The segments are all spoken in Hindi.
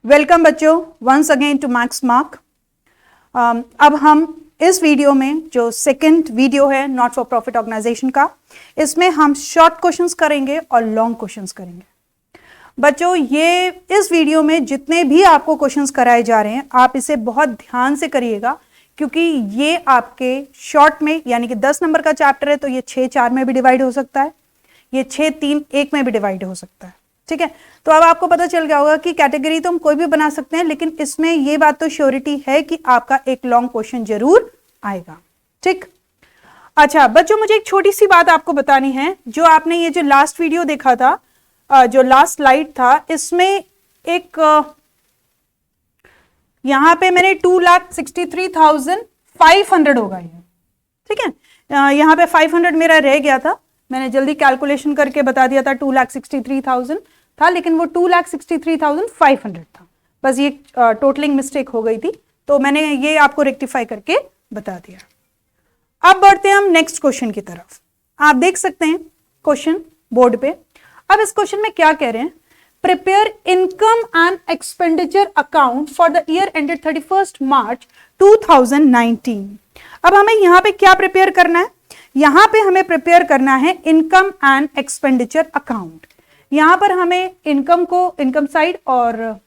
वेलकम बच्चों, once again to max mark. अब हम इस वीडियो में जो सेकंड वीडियो है नॉट फॉर प्रॉफिट ऑर्गेनाइजेशन का, इसमें हम शॉर्ट क्वेश्चंस करेंगे और लॉन्ग क्वेश्चंस करेंगे। बच्चों, ये इस वीडियो में जितने भी आपको क्वेश्चंस कराए जा रहे हैं, आप इसे बहुत ध्यान से करिएगा, क्योंकि ये आपके शॉर्ट में यानी कि 10 नंबर का चैप्टर है, तो ये 6-4 में भी डिवाइड हो सकता है, ये 6-3-1 में भी डिवाइड हो सकता है। ठीक है, तो अब आपको पता चल गया होगा कि कैटेगरी तो हम कोई भी बना सकते हैं, लेकिन इसमें ये बात तो श्योरिटी है कि आपका एक लॉन्ग क्वेश्चन जरूर आएगा। ठीक, अच्छा बच्चों, मुझे एक छोटी सी बात आपको बतानी है। जो आपने ये जो लास्ट वीडियो देखा था, जो लास्ट स्लाइड था, इसमें एक यहां पे मैंने 2,63,500 होगा ये। ठीक है, यहां पे 500 मेरा रह गया था, मैंने जल्दी कैलकुलेशन करके बता दिया था 2,63,000 था, लेकिन वो 2,63,500 था। बस ये टोटलिंग मिस्टेक हो गई थी, तो मैंने ये आपको रेक्टिफाई करके बता दिया। अब बढ़ते हैं हम नेक्स्ट क्वेश्चन की तरफ। आप देख सकते हैं क्वेश्चन बोर्ड पे। अब इस क्वेश्चन में क्या कह रहे हैं, prepare income and expenditure account for the year ended 31 मार्च 2019। अब हमें यहां पे क्या प्रिपेयर करना है? यहां पे हमें प्रिपेयर करना है इनकम एंड एक्सपेंडिचर अकाउंट। यहां पर हमें इनकम को इनकम साइड और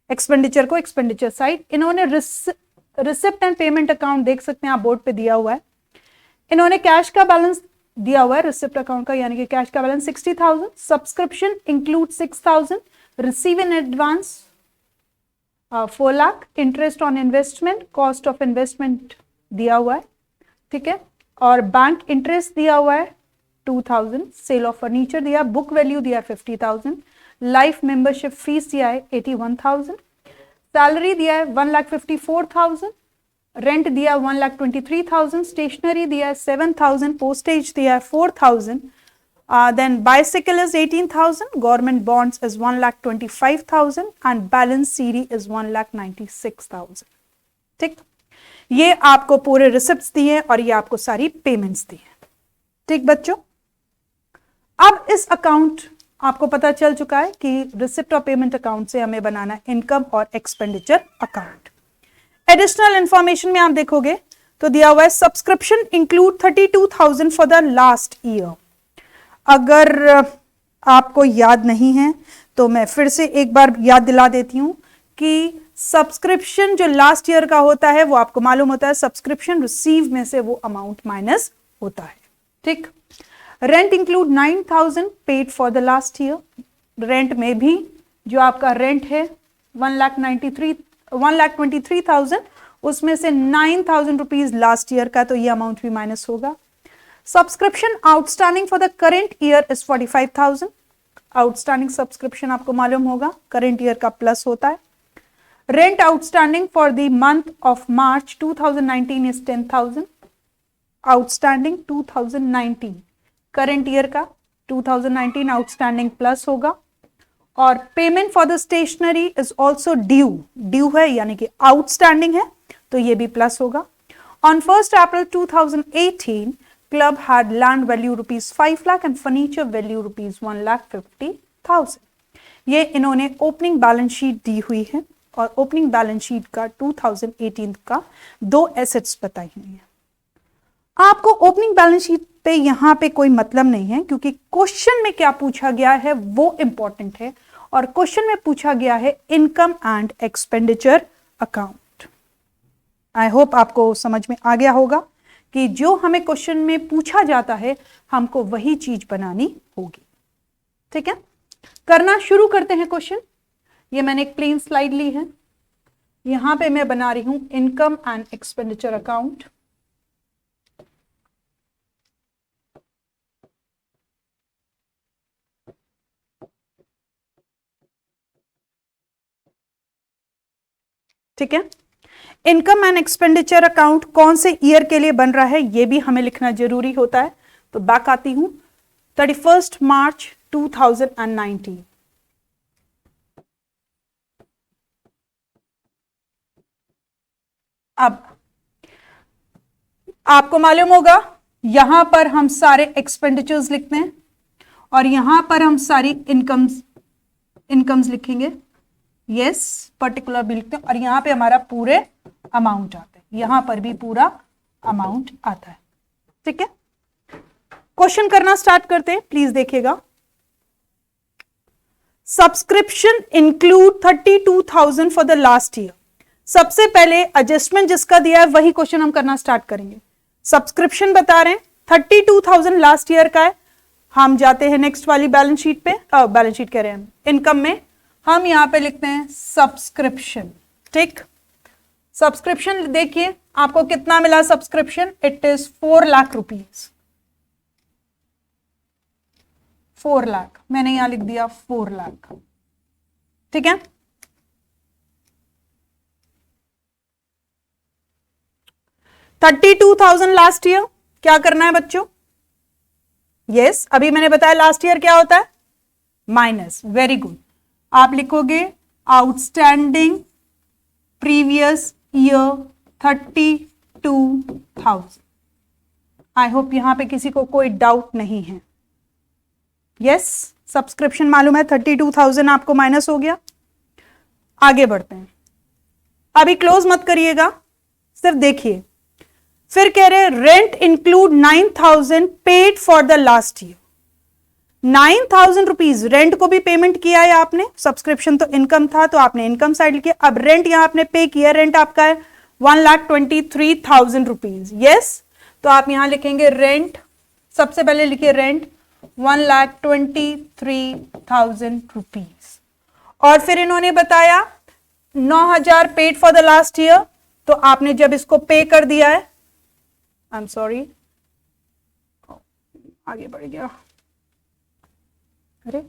एक्सपेंडिचर को एक्सपेंडिचर साइड, इन्होंने रिसिप्ट एंड पेमेंट अकाउंट देख सकते हैं आप बोर्ड पे दिया हुआ है। इन्होंने कैश का बैलेंस दिया हुआ है रिसिप्ट अकाउंट का, यानी कि कैश का balance 60,000, subscription include 6,000, receive in advance 4 lakh, interest on investment, cost of investment दिया हुआ है। ठीक है, और बैंक इंटरेस्ट दिया हुआ है 2,000, सेल ऑफ फर्नीचर दिया, बुक वैल्यू दिया 50,000, लाइफ मेंबरशिप फीस दिया है 81,000, सैलरी दिया है 1,54,000, रेंट दिया 1,23,000, स्टेशनरी दिया है 7,000, पोस्टेज दिया है 4,000, then bicycle is 18,000, government bonds is 1,25,000 and balance CD is 1,96,000। ठीक, ये आपको पूरे रिसिप्ट्स दिए और ये आपको सारी पेमेंट्स दी है। ठीक बच्चों, अब इस अकाउंट आपको पता चल चुका है कि रिसिप्ट और पेमेंट अकाउंट से हमें बनाना है इनकम और एक्सपेंडिचर अकाउंट। एडिशनल इंफॉर्मेशन में आप देखोगे तो दिया हुआ है subscription include 32,000 for the last year. अगर आपको याद नहीं है तो मैं फिर से एक बार याद दिला देती हूं कि सब्सक्रिप्शन जो लास्ट ईयर का होता है वो आपको मालूम होता है, सब्सक्रिप्शन रिसीव में से वो अमाउंट माइनस होता है। ठीक, rent include 9,000 paid for the last year. Rent में भी जो आपका रेंट है 1,23,000, उसमें से 9,000 रुपीज लास्ट ईयर का, तो ये अमाउंट भी माइनस होगा। Subscription outstanding for the current year is 45,000। Outstanding subscription आपको मालूम होगा करेंट ईयर का प्लस होता है। Rent outstanding for the month of March 2019 is 10,000. Outstanding 2019, current year का 2019 outstanding plus होगा। और payment for the stationery is also due, due है यानी कि outstanding है, तो ये भी plus होगा। On 1st April 2018, club had land value rupees 5 lakh and furniture value rupees 1,50,000। ये इन्होंने ओपनिंग बैलेंस शीट दी हुई है और ओपनिंग बैलेंस शीट का 2018 का 2 एसेट्स बताई हुई है। आपको ओपनिंग बैलेंस शीट पे यहां पे कोई मतलब नहीं है, क्योंकि क्वेश्चन में क्या पूछा गया है वो इंपॉर्टेंट है, और क्वेश्चन में पूछा गया है income and expenditure account. I hope आपको समझ में आ गया होगा कि जो हमें क्वेश्चन में पूछा जाता है हमको वही चीज बनानी होगी। ठीक है, करना शुरू करते हैं क्वेश्चन। ये मैंने एक प्लेन स्लाइड ली है, यहां पे मैं बना रही हूं इनकम एंड एक्सपेंडिचर अकाउंट। ठीक है, इनकम एंड एक्सपेंडिचर अकाउंट कौन से ईयर के लिए बन रहा है ये भी हमें लिखना जरूरी होता है। तो बैक आती हूं, 31 मार्च 2019। अब आपको मालूम होगा यहां पर हम सारे एक्सपेंडिचर्स लिखते हैं और यहां पर हम सारी इनकम्स लिखेंगे। यस, पर्टिकुलर भी लिखते हैं और यहाँ पे हमारा पूरे अमाउंट आता है, यहां पर भी पूरा अमाउंट आता है। ठीक है, क्वेश्चन करना स्टार्ट करते हैं, प्लीज देखिएगा। Subscription include 32,000 for the last year. सबसे पहले एडजस्टमेंट जिसका दिया है वही क्वेश्चन हम करना स्टार्ट करेंगे। सब्सक्रिप्शन बता रहे हैं 32,000 लास्ट ईयर का है। हम जाते हैं नेक्स्ट वाली बैलेंस शीट पे, बैलेंस शीट कह रहे हैं इनकम में, हम यहां पे लिखते हैं सब्सक्रिप्शन। ठीक, सब्सक्रिप्शन देखिए आपको कितना मिला subscription, it is 4 lakh rupees. 4 lakh मैंने यहां लिख दिया 4 लाख। ठीक है, $32,000 लास्ट ईयर। क्या करना है बच्चों? यस, अभी मैंने बताया लास्ट ईयर क्या होता है, माइनस। वेरी गुड, आप लिखोगे outstanding previous year 32,000। I hope यहां पे किसी को कोई डाउट नहीं है। यस, सब्सक्रिप्शन मालूम है 32,000 आपको माइनस हो गया। आगे बढ़ते हैं, अभी क्लोज मत करिएगा, सिर्फ देखिए। फिर कह रहे rent include 9,000 paid for the last year. 9,000 rupees rent को भी पेमेंट किया है आपने, सब्सक्रिप्शन तो इनकम था तो आपने इनकम साइड लिखी। अब रेंट यहां आपने पे किया, रेंट आपका है 1,23,000 रुपीज। यस, तो आप यहां लिखेंगे रेंट, सबसे पहले लिखिए रेंट 1,23,000 रुपीज। और फिर इन्होंने बताया 9,000 paid for the last year, तो आपने जब इसको पे कर दिया है, आई एम सॉरी आगे बढ़ गया, अरे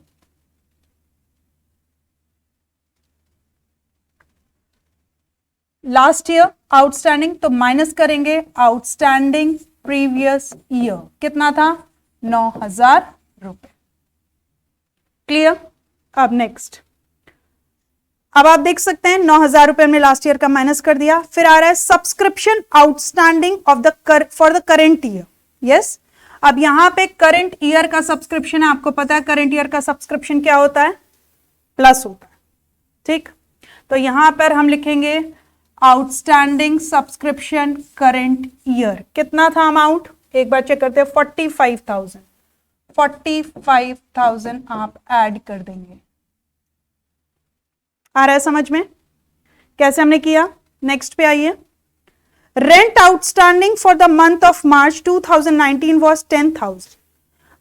लास्ट ईयर आउटस्टैंडिंग, तो माइनस करेंगे आउटस्टैंडिंग प्रीवियस ईयर, कितना था 9,000 रुपए। क्लियर? अब नेक्स्ट, अब आप देख सकते हैं 9,000 रुपए हमने लास्ट ईयर का माइनस कर दिया। फिर आ रहा है subscription outstanding of the for the current year. Yes, अब यहां पे करंट ईयर का सब्सक्रिप्शन है, आपको पता है करंट ईयर का सब्सक्रिप्शन क्या होता है, प्लस होता है। ठीक, तो यहां पर हम लिखेंगे आउटस्टैंडिंग सब्सक्रिप्शन करंट ईयर, कितना था अमाउंट, एक बार चेक करते हैं, 45,000। 45,000 आप ऐड कर देंगे। आ रहा है समझ में कैसे हमने किया? नेक्स्ट पे आइए। Rent outstanding for the month of March 2019 was 10,000।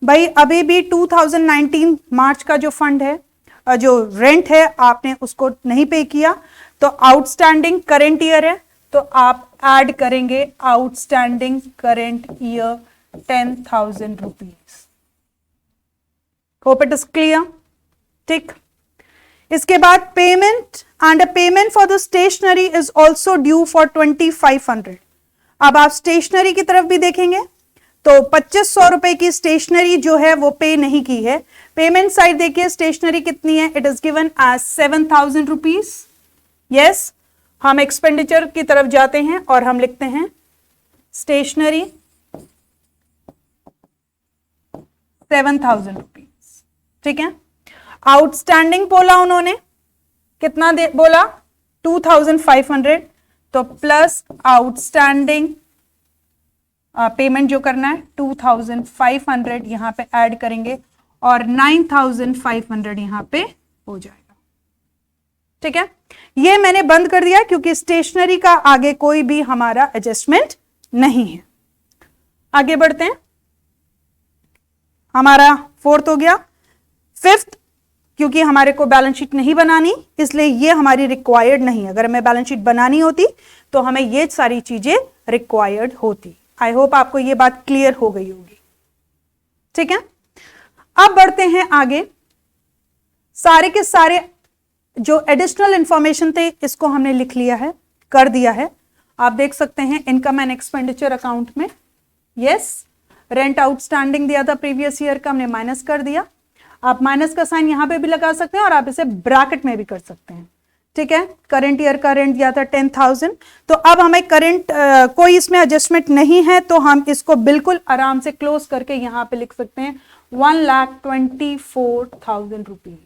भाई अभी भी 2019 मार्च का जो फंड है, जो रेंट है, आपने उसको नहीं पे किया, तो आउटस्टैंडिंग करेंट ईयर है, तो आप ऐड करेंगे outstanding current year 10,000 rupees. Hope it is clear. ठीक, इसके बाद payment and a payment for the stationery is also due for 2,500। अब आप स्टेशनरी की तरफ भी देखेंगे तो 2,500 रुपए की स्टेशनरी जो है वो पे नहीं की है। पेमेंट साइड देखिए, स्टेशनरी कितनी है, it is given as 7,000 rupees. Yes, हम एक्सपेंडिचर की तरफ जाते हैं और हम लिखते हैं स्टेशनरी 7,000 रुपीज। ठीक है, आउटस्टैंडिंग बोला उन्होंने, कितना बोला 2,500, तो प्लस आउटस्टैंडिंग पेमेंट जो करना है 2,500 यहां पे ऐड करेंगे और 9,500 यहां पे हो जाएगा। ठीक है, ये मैंने बंद कर दिया क्योंकि स्टेशनरी का आगे कोई भी हमारा एडजस्टमेंट नहीं है। आगे बढ़ते हैं, हमारा फोर्थ हो गया। फिफ्थ, क्योंकि हमारे को बैलेंस शीट नहीं बनानी इसलिए ये हमारी रिक्वायर्ड नहीं है। अगर हमें बैलेंस शीट बनानी होती तो हमें ये सारी चीजें रिक्वायर्ड होती। आई होप आपको ये बात क्लियर हो गई होगी। ठीक है, अब बढ़ते हैं आगे। सारे के सारे जो एडिशनल इंफॉर्मेशन थे इसको हमने लिख लिया है, कर दिया है। आप देख सकते हैं इनकम एंड एक्सपेंडिचर अकाउंट में, यस, रेंट आउटस्टैंडिंग दिया था प्रीवियस ईयर का, हमने माइनस कर दिया। आप माइनस का साइन यहां पे भी लगा सकते हैं और आप इसे ब्रैकेट में भी कर सकते हैं। ठीक है, करंट ईयर का रेंट दिया था 10,000, तो अब हमें करंट कोई इसमें एडजस्टमेंट नहीं है, तो हम इसको बिल्कुल आराम से क्लोज करके यहां पे लिख सकते हैं 1,24,000 रुपीज।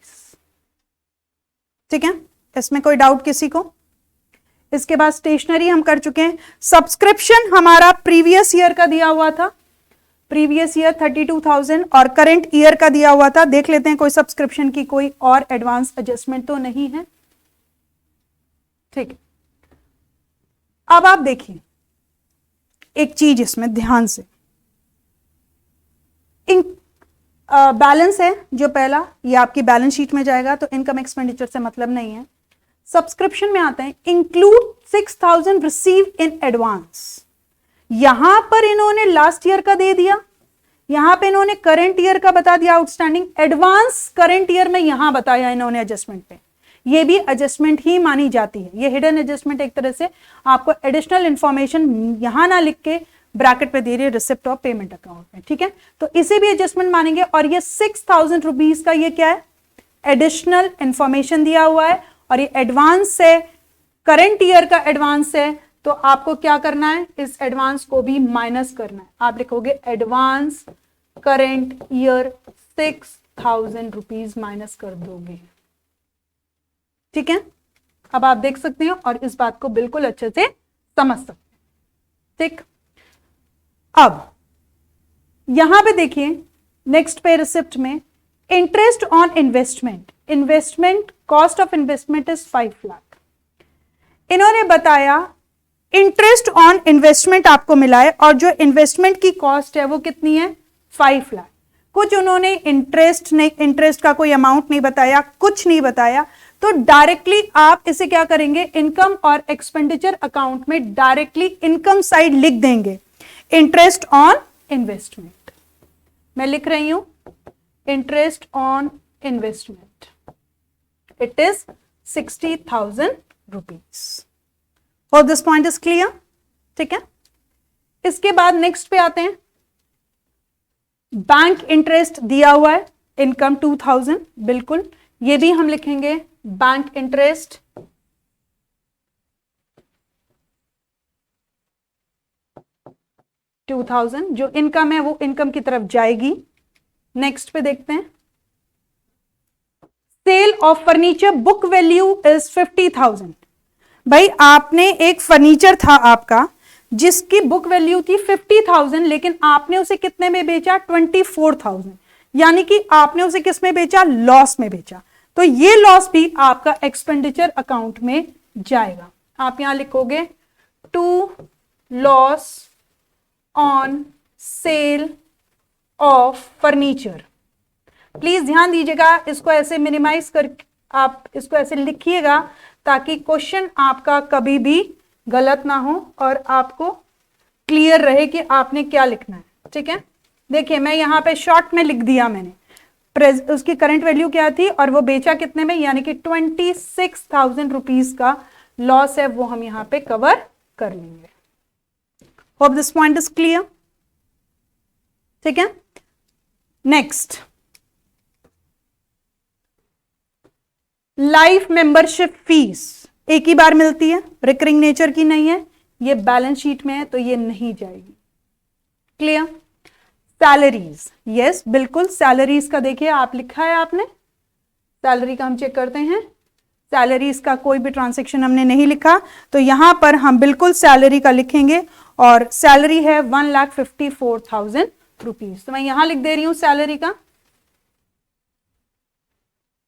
ठीक है, इसमें कोई डाउट किसी को? इसके बाद स्टेशनरी हम कर चुके हैं। सब्सक्रिप्शन हमारा प्रीवियस ईयर का दिया हुआ था, प्रीवियस ईयर 32,000 और करंट ईयर का दिया हुआ था। देख लेते हैं कोई सब्सक्रिप्शन की कोई और एडवांस एडजस्टमेंट तो नहीं है। ठीक, अब आप देखिए एक चीज इसमें ध्यान से, बैलेंस है जो पहला, ये आपकी बैलेंस शीट में जाएगा तो इनकम एक्सपेंडिचर से मतलब नहीं है। सब्सक्रिप्शन में आते हैं, इंक्लूड 6,000 रिसीव इन एडवांस। यहां पर इन्होंने लास्ट ईयर का दे दिया, यहां पे इन्होंने करंट ईयर का बता दिया आउटस्टैंडिंग, एडवांस करंट ईयर में यहां बताया इन्होंने एडजस्टमेंट पे। ये भी एडजस्टमेंट ही मानी जाती है, ये हिडन एडजस्टमेंट एक तरह से आपको एडिशनल इंफॉर्मेशन यहां ना लिख के ब्रैकेट पे दे रही है रिसिप्ट ऑफ पेमेंट अकाउंट में, ठीक है। तो इसे भी एडजस्टमेंट मानेंगे। और ये 6,000 रुपीज का ये क्या है, एडिशनल इंफॉर्मेशन दिया हुआ है और ये एडवांस है, करंट ईयर का एडवांस है। तो आपको क्या करना है, इस एडवांस को भी माइनस करना है। आप लिखोगे advance current year 6,000 rupees minus कर दोगे, ठीक है। अब आप देख सकते हैं और इस बात को बिल्कुल अच्छे से समझ सकते हैं, ठीक। अब यहां पे देखिए नेक्स्ट पे रिसिप्ट में interest on investment, investment cost of investment is 5 lakh. इन्होंने बताया इंटरेस्ट ऑन इन्वेस्टमेंट आपको मिला है और जो इन्वेस्टमेंट की कॉस्ट है वो कितनी है, 5 लाख। कुछ उन्होंने इंटरेस्ट का कोई अमाउंट नहीं बताया, कुछ नहीं बताया। तो डायरेक्टली आप इसे क्या करेंगे, इनकम और एक्सपेंडिचर अकाउंट में डायरेक्टली इनकम साइड लिख देंगे, इंटरेस्ट ऑन इन्वेस्टमेंट। मैं लिख रही हूं interest on investment, it is 60,000 rupees. और दिस पॉइंट इज क्लियर, ठीक है। इसके बाद नेक्स्ट पे आते हैं, बैंक इंटरेस्ट दिया हुआ है, इनकम 2,000, बिल्कुल ये भी हम लिखेंगे बैंक इंटरेस्ट, $2,000। जो इनकम है वो इनकम की तरफ जाएगी। नेक्स्ट पे देखते हैं, sale of furniture book value is 50,000। भाई आपने एक फर्नीचर था आपका जिसकी बुक वैल्यू थी 50,000, लेकिन आपने उसे कितने में बेचा, 24,000, यानी कि आपने उसे किस में बेचा, लॉस में बेचा। तो ये लॉस भी आपका एक्सपेंडिचर अकाउंट में जाएगा। आप यहां लिखोगे to loss on sale of furniture. Please ध्यान दीजिएगा, इसको ऐसे मिनिमाइज कर, आप इसको ऐसे लिखिएगा ताकि क्वेश्चन आपका कभी भी गलत ना हो और आपको क्लियर रहे कि आपने क्या लिखना है, ठीक है। देखिए मैं यहां पे शॉर्ट में लिख दिया मैंने, उसकी करंट वैल्यू क्या थी और वो बेचा कितने में, यानी कि 26,000 रुपीज का लॉस है, वो हम यहां पे कवर कर लेंगे। Hope this point is clear, ठीक है। नेक्स्ट, लाइफ मेंबरशिप फीस एक ही बार मिलती है, रिकरिंग नेचर की नहीं है, ये बैलेंस शीट में है तो ये नहीं जाएगी, क्लियर। सैलरीज, यस बिल्कुल सैलरीज का देखिए आप लिखा है आपने, सैलरी का हम चेक करते हैं, सैलरीज का कोई भी ट्रांजैक्शन हमने नहीं लिखा, तो यहां पर हम बिल्कुल सैलरी का लिखेंगे और सैलरी है 1,54,000 रुपीज। तो मैं यहां लिख दे रही हूं सैलरी का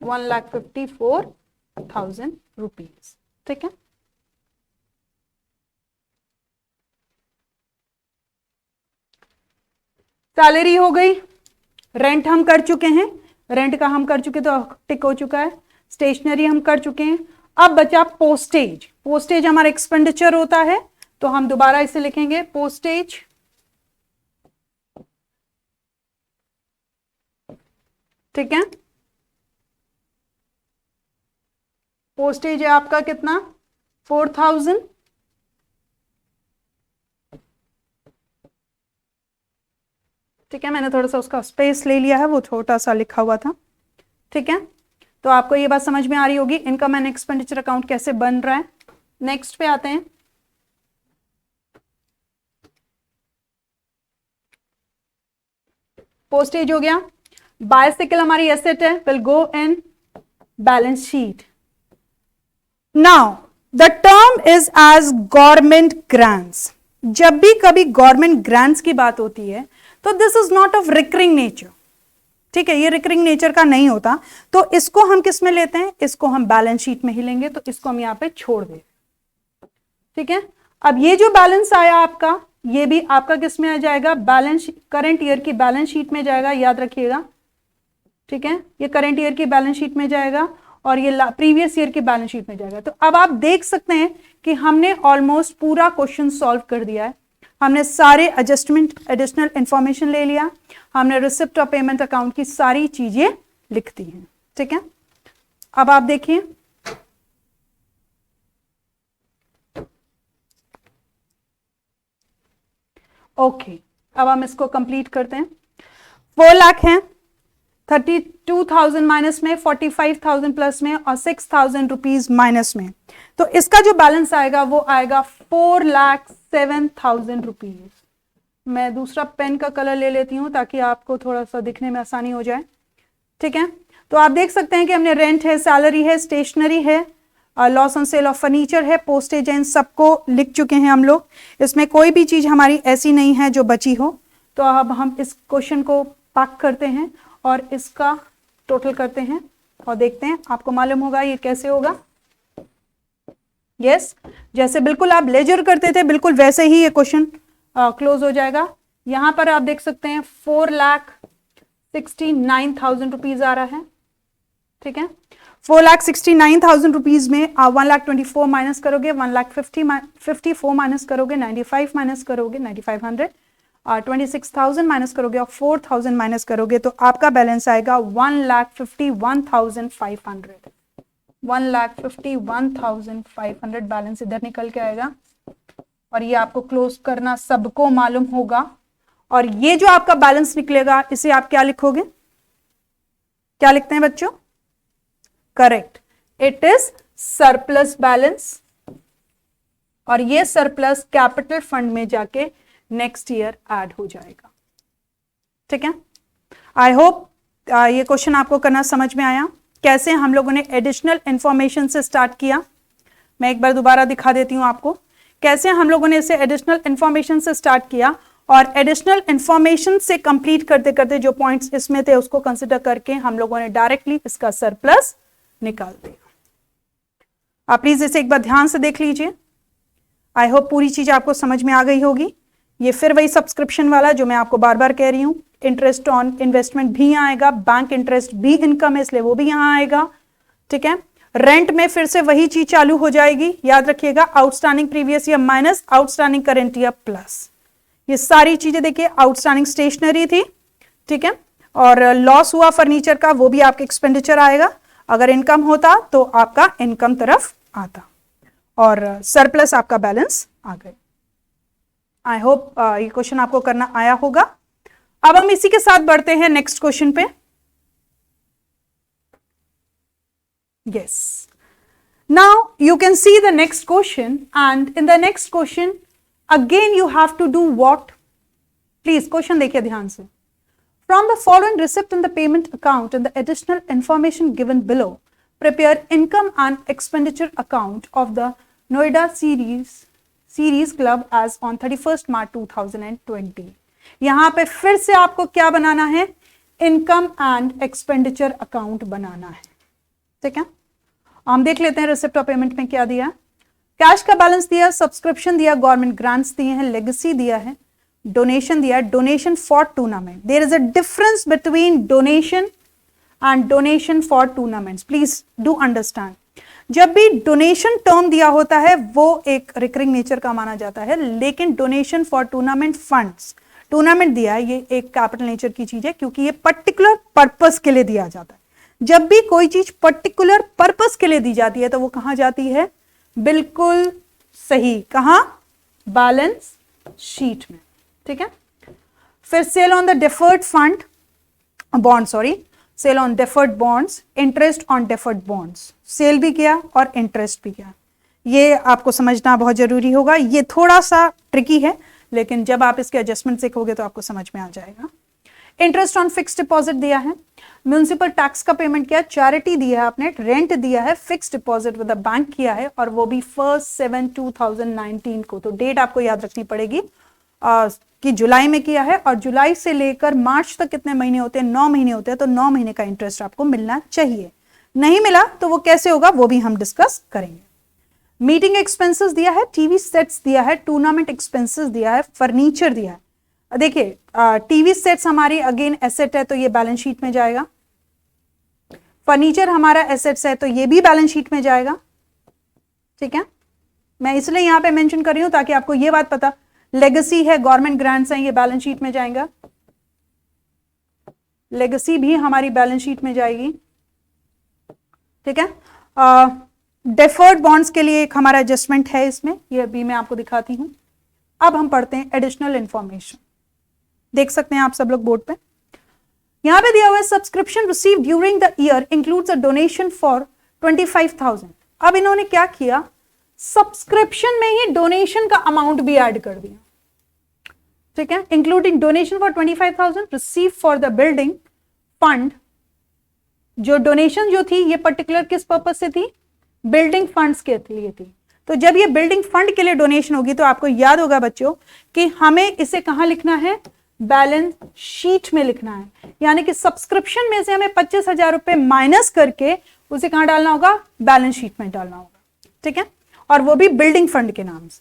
1,54,000 रुपीज, ठीक है। सैलरी हो गई, रेंट हम कर चुके हैं, रेंट का हम कर चुके तो टिक हो चुका है, स्टेशनरी हम कर चुके हैं। अब बचा पोस्टेज, पोस्टेज हमारा एक्सपेंडिचर होता है तो हम दोबारा इसे लिखेंगे पोस्टेज, ठीक है। पोस्टेज है आपका कितना, 4,000, ठीक है। मैंने थोड़ा सा उसका स्पेस ले लिया है, वो छोटा सा लिखा हुआ था, ठीक है। तो आपको ये बात समझ में आ रही होगी इनकम एंड एक्सपेंडिचर अकाउंट कैसे बन रहा है। नेक्स्ट पे आते हैं, पोस्टेज हो गया, बाइसिकल हमारी एसेट है, will go in balance sheet, now the term is as government grants. जब भी कभी गवर्नमेंट ग्रांट्स की बात होती है तो this is not of recurring nature, ठीक है, ये रिकरिंग नेचर का नहीं होता। तो इसको हम किस में लेते हैं, इसको हम बैलेंस शीट में ही लेंगे, तो इसको हम यहां पे छोड़ दें, ठीक है। अब ये जो बैलेंस आया आपका, ये भी आपका किस में आ जाएगा, बैलेंस करंट ईयर की बैलेंस शीट में जाएगा, याद रखिएगा, ठीक है। ये करंट ईयर की बैलेंस शीट में जाएगा और ये प्रीवियस ईयर की बैलेंस शीट में जाएगा। तो अब आप देख सकते हैं कि हमने ऑलमोस्ट पूरा क्वेश्चन सॉल्व कर दिया है। हमने सारे एडजस्टमेंट एडिशनल इंफॉर्मेशन ले लिया, हमने रिसिप्ट और पेमेंट अकाउंट की सारी चीजें लिख दी हैं, ठीक है। अब आप देखिए, ओके, अब हम इसको कंप्लीट करते हैं। 4 लाख हैं, 32,000 माइनस में, 45,000 प्लस में और 6,000 रुपीज माइनस में। तो इसका जो बैलेंस आएगा वो आएगा 4,07,000 रुपीज। मैं दूसरा पेन का कलर ले लेती हूं ताकि आपको थोड़ा सा दिखने में आसानी हो जाए, ठीक है। तो आप देख सकते हैं कि हमने रेंट है, सैलरी है, स्टेशनरी है, loss on sale of furniture है, पोस्टेज है, इन सबको लिख चुके हैं हम लोग। इसमें कोई भी चीज हमारी ऐसी नहीं है जो बची हो। तो अब हम इस क्वेश्चन को पैक करते हैं और इसका टोटल करते हैं और देखते हैं, आपको मालूम होगा ये कैसे होगा। यस, जैसे बिल्कुल आप लेजर करते थे बिल्कुल वैसे ही ये क्वेश्चन क्लोज हो जाएगा। यहां पर आप देख सकते हैं 4,69,000 रुपीज आ रहा है, ठीक है। 4,69,000 रुपीज में 1,24,000 माइनस करोगे, 1,54,000 माइनस करोगे, 95 माइनस करोगे, 9,500, 26,000 माइनस करोगे और 4,000 माइनस करोगे तो आपका बैलेंस आएगा 1,51,500। 1,51,500 बैलेंस इधर निकल के आएगा और ये आपको क्लोज करना सबको मालूम होगा। और ये जो आपका बैलेंस निकलेगा इसे आप क्या लिखोगे, क्या लिखते हैं बच्चों? Correct, it is surplus balance. और ये सरप्लस कैपिटल फंड में जाके नेक्स्ट ईयर ऐड हो जाएगा, ठीक है। आई होप ये क्वेश्चन आपको करना समझ में आया। कैसे हम लोगों ने एडिशनल इंफॉर्मेशन से स्टार्ट किया, मैं एक बार दोबारा दिखा देती हूं आपको। कैसे हम लोगों ने इसे एडिशनल इंफॉर्मेशन से स्टार्ट किया और एडिशनल इंफॉर्मेशन से कंप्लीट करते करते जो पॉइंट्स इसमें थे उसको कंसिडर करके हम लोगों ने डायरेक्टली इसका सरप्लस निकाल दिया। आप प्लीज इसे एक बार ध्यान से देख लीजिए। आई होप पूरी चीज आपको समझ में आ गई होगी। ये फिर वही सब्सक्रिप्शन वाला जो मैं आपको बार बार कह रही हूं, इंटरेस्ट ऑन इन्वेस्टमेंट भी यहां आएगा, बैंक इंटरेस्ट भी इनकम है इसलिए वो भी यहां आएगा, ठीक है। रेंट में फिर से वही चीज चालू हो जाएगी, याद रखिएगा, outstanding previous year minus outstanding current year plus. ये सारी चीजें देखिए, आउटस्टैंडिंग स्टेशनरी थी, ठीक है, और लॉस हुआ फर्नीचर का, वो भी आपके एक्सपेंडिचर आएगा। अगर इनकम होता तो आपका इनकम तरफ आता और सरप्लस आपका बैलेंस आ गए। आई होप ये क्वेश्चन आपको करना आया होगा। अब हम इसी के साथ बढ़ते हैं नेक्स्ट क्वेश्चन पे। Yes. Now you can see the next question, and in the next question again you have to do what? Please question देखिए ध्यान से। From the following receipt in the payment account and the additional information given below, prepare income and expenditure account of the Noida series club as on 31st March 2020. यहां पे फिर से आपको क्या बनाना है? इनकम एंड एक्सपेंडिचर अकाउंट बनाना है, ठीक है। हम देख लेते हैं रिसिप्ट ऑफ पेमेंट में क्या दिया। कैश का बैलेंस दिया, सब्सक्रिप्शन दिया, गवर्नमेंट ग्रांट्स दिए हैं, लेगेसी दिया है, डोनेशन दिया, donation for tournament. There is a difference between donation and donation for tournaments, please do understand. जब भी डोनेशन टर्म दिया होता है वो एक रिकरिंग नेचर का माना जाता है, लेकिन donation for tournament funds, tournament दिया है, ये एक कैपिटल नेचर की चीज है क्योंकि ये पर्टिकुलर पर्पस के लिए दिया जाता है। जब भी कोई चीज पर्टिकुलर पर्पस के लिए दी जाती है तो वो कहां जाती है? बिल्कुल सही, कहां? बैलेंस शीट में, ठीक है। फिर sale on the deferred fund bond, sorry, sale on deferred bonds, interest on deferred bonds, sale भी किया और इंटरेस्ट भी किया। ये आपको समझना बहुत जरूरी होगा। ये थोड़ा सा ट्रिकी है लेकिन जब आप इसके एडजस्टमेंट सीखोगे तो आपको समझ में आ जाएगा। इंटरेस्ट ऑन फिक्स डिपॉजिट दिया है, म्यूनिसिपल टैक्स का पेमेंट किया, चैरिटी दिया है आपने, रेंट दिया है, fix deposit with the bank किया है, और वो भी 1/7/2019 को। तो डेट आपको याद रखनी पड़ेगी कि जुलाई में किया है, और जुलाई से लेकर मार्च तक कितने महीने होते हैं, 9 महीने होते हैं, तो 9 महीने का इंटरेस्ट आपको मिलना चाहिए। नहीं मिला तो वो कैसे होगा वो भी हम डिस्कस करेंगे। मीटिंग एक्सपेंसेस दिया है, टीवी सेट्स दिया है, टूर्नामेंट एक्सपेंसेस दिया है, फर्नीचर दिया है। देखिए टीवी सेट्स हमारी अगेन एसेट है तो ये बैलेंस शीट में जाएगा, फर्नीचर हमारा एसेट्स है तो ये भी बैलेंस शीट में जाएगा। ठीक है, मैं इसलिए यहां पे मेंशन कर रही हूं ताकि आपको ये बात पता, लेगेसी है, गवर्नमेंट ग्रांट्स हैं, ये बैलेंस शीट में जाएगा, लेगेसी भी हमारी बैलेंस शीट में जाएगी। ठीक है, डेफर्ड बॉन्ड्स के लिए एक हमारा एडजस्टमेंट है इसमें, ये अभी मैं आपको दिखाती हूं। अब हम पढ़ते हैं एडिशनल इंफॉर्मेशन, देख सकते हैं आप सब लोग बोर्ड पे, यहां पे दिया हुआ है subscription receive during the year includes a donation for 25,000। अब इन्होंने क्या किया, सब्सक्रिप्शन में ही डोनेशन का अमाउंट भी ऐड कर दिया। ठीक है, including donation for 25,000 receive for the building fund. जो डोनेशन जो थी ये पर्टिकुलर किस पर्पज से थी, बिल्डिंग फंड्स के लिए थी। तो जब ये बिल्डिंग फंड के लिए डोनेशन होगी तो आपको याद होगा बच्चों कि हमें इसे कहां लिखना है, बैलेंस शीट में लिखना है। यानी कि सब्सक्रिप्शन में से हमें 25,000 रुपए माइनस करके उसे कहां डालना होगा, बैलेंस शीट में डालना होगा। ठीक है, और वो भी बिल्डिंग फंड के नाम से।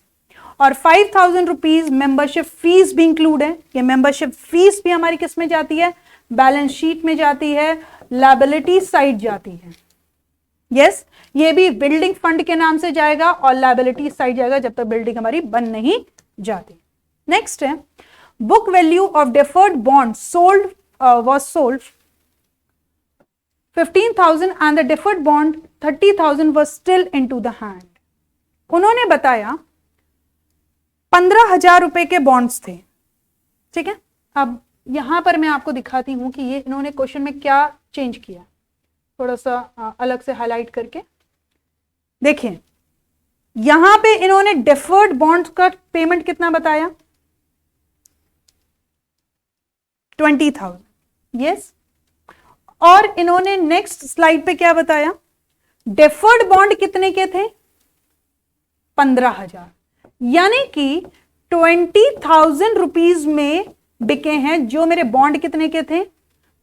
और 5,000 रुपीज मेंबरशिप फीस भी इंक्लूड है। ये मेंबरशिप फीस भी हमारी किस में जाती है, बैलेंस शीट में जाती है, लायबिलिटी साइड जाती है। यस, ये भी बिल्डिंग फंड के नाम से जाएगा और लायबिलिटी साइड जाएगा जब तक बिल्डिंग हमारी बन नहीं जाती। नेक्स्ट है book value of deferred bond sold was sold 15,000 and the deferred bond 30,000 was still into the hand। उन्होंने बताया 15,000 रुपए के बॉन्ड्स थे। ठीक है, अब यहां पर मैं आपको दिखाती हूं कि ये इन्होंने क्वेश्चन में क्या चेंज किया, थोड़ा सा अलग से हाईलाइट करके देखिए। यहां पे इन्होंने डेफर्ड बॉन्ड का पेमेंट कितना बताया, 20,000। यस, और इन्होंने नेक्स्ट स्लाइड पे क्या बताया, डेफर्ड बॉन्ड कितने के थे, 15,000। यानी कि 20,000 रुपीज में बिके हैं, जो मेरे बॉन्ड कितने के थे,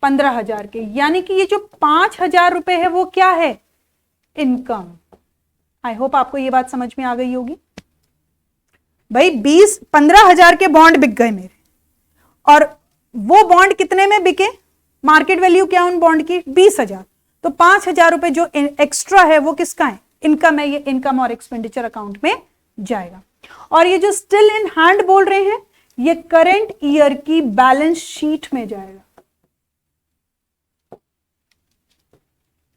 15,000 के। यानी कि ये जो 5,000 रुपए है वो क्या है, इनकम। आई होप आपको ये बात समझ में आ गई होगी। भाई 15,000 के बॉन्ड बिक गए मेरे, और वो बॉन्ड कितने में बिके, मार्केट वैल्यू क्या उन बॉन्ड की, 20,000। तो 5,000 रुपए जो एक्स्ट्रा है वो किसका है, इनकम है। ये इनकम और एक्सपेंडिचर अकाउंट में जाएगा। और ये जो स्टिल इन हैंड बोल रहे हैं ये करंट ईयर की बैलेंस शीट में जाएगा।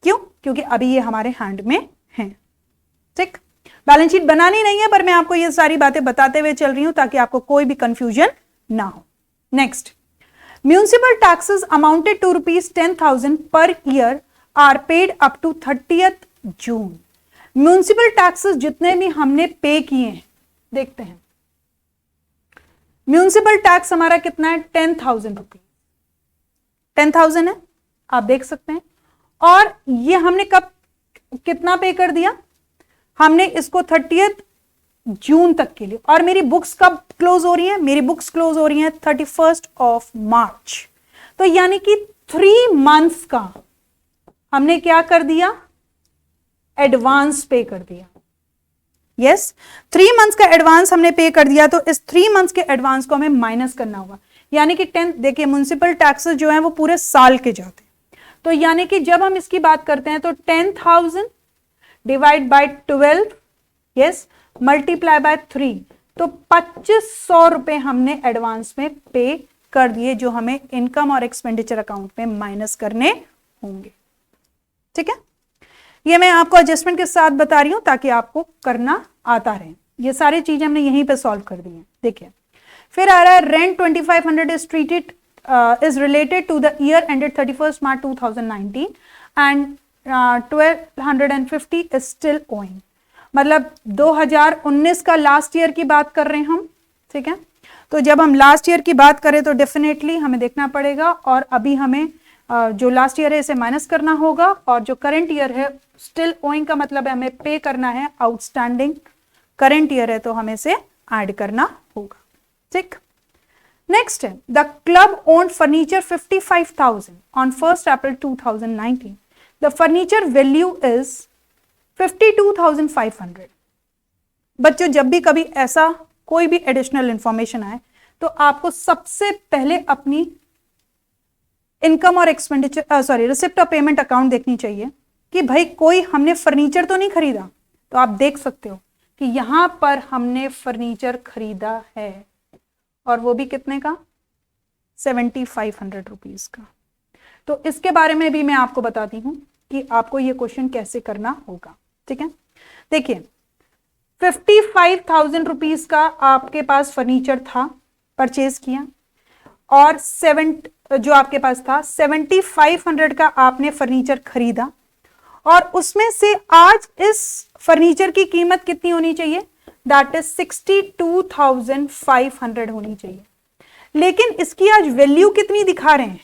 क्यों, क्योंकि अभी ये हमारे हैंड में है। ठीक, बैलेंस शीट बनानी नहीं है, पर मैं आपको ये सारी बातें बताते हुए चल रही हूं ताकि आपको कोई भी कंफ्यूजन ना हो। Next, municipal taxes amounted to ₹10,000 per year are paid up to 30th June. Municipal taxes जितने भी हमने पे किए हैं, देखते हैं। म्यूनिसिपल टैक्स हमारा कितना है, 10,000 रुपीज, 10,000 है, आप देख सकते हैं। और ये हमने कब कितना पे कर दिया, हमने इसको 30th जून तक के लिए। और मेरी बुक्स कब क्लोज हो रही है, मेरी बुक्स क्लोज हो रही हैं 31st of March। तो यानी कि 3 months का हमने क्या कर दिया, एडवांस पे कर दिया। यस, 3 months का एडवांस हमने पे कर दिया। तो इस 3 months के एडवांस को हमें माइनस करना होगा। यानी कि 10, देखिए म्युनिसिपल टैक्सेस जो है वो पूरे साल के जाते हैं। तो यानी कि जब हम इसकी बात करते हैं तो 10,000 divide by 12, yes, multiply by 3, तो 2,500 रुपए हमने एडवांस में पे कर दिए, जो हमें इनकम और एक्सपेंडिचर अकाउंट में माइनस करने होंगे। ठीक है, ये मैं आपको एडजस्टमेंट के साथ बता रही हूं ताकि आपको करना आता रहे। ये सारी चीजें हमने यहीं पे सॉल्व कर दी हैं। देखिए, फिर आ रहा है rent 2,500 is treated is related to the year ended 31st March 2019 and 1,250 is still owing. मतलब 2019 का लास्ट ईयर की बात कर रहे हैं हम। ठीक है, तो जब हम लास्ट ईयर की बात करें तो डेफिनेटली हमें देखना पड़ेगा, और अभी हमें जो लास्ट ईयर है इसे माइनस करना होगा, और जो करंट ईयर है स्टिल ओइंग का मतलब है हमें पे करना है, आउटस्टैंडिंग करंट ईयर है तो हमें इसे ऐड करना होगा। ठीक, नेक्स्ट है the club owned furniture 55,000 on 1 April 2019, the furniture value is 52,500। बच्चों जब भी कभी ऐसा कोई भी एडिशनल इंफॉर्मेशन आए तो आपको सबसे पहले अपनी इनकम और expenditure receipt of payment account देखनी चाहिए कि भाई कोई हमने फर्नीचर तो नहीं खरीदा। तो आप देख सकते हो कि यहां पर हमने फर्नीचर खरीदा है, और वो भी कितने का, 7,500 रुपीज का। तो इसके बारे में भी मैं आपको बताती हूं कि आपको ये क्वेश्चन कैसे करना होगा। ठीक है, देखिए 55,000 रुपीज का आपके पास फर्नीचर था, परचेज किया, और जो आपके पास था 7,500 का आपने फर्नीचर खरीदा, और उसमें से आज इस फर्नीचर की कीमत कितनी होनी चाहिए, दैट इज 62,500 होनी चाहिए। लेकिन इसकी आज वैल्यू कितनी दिखा रहे हैं,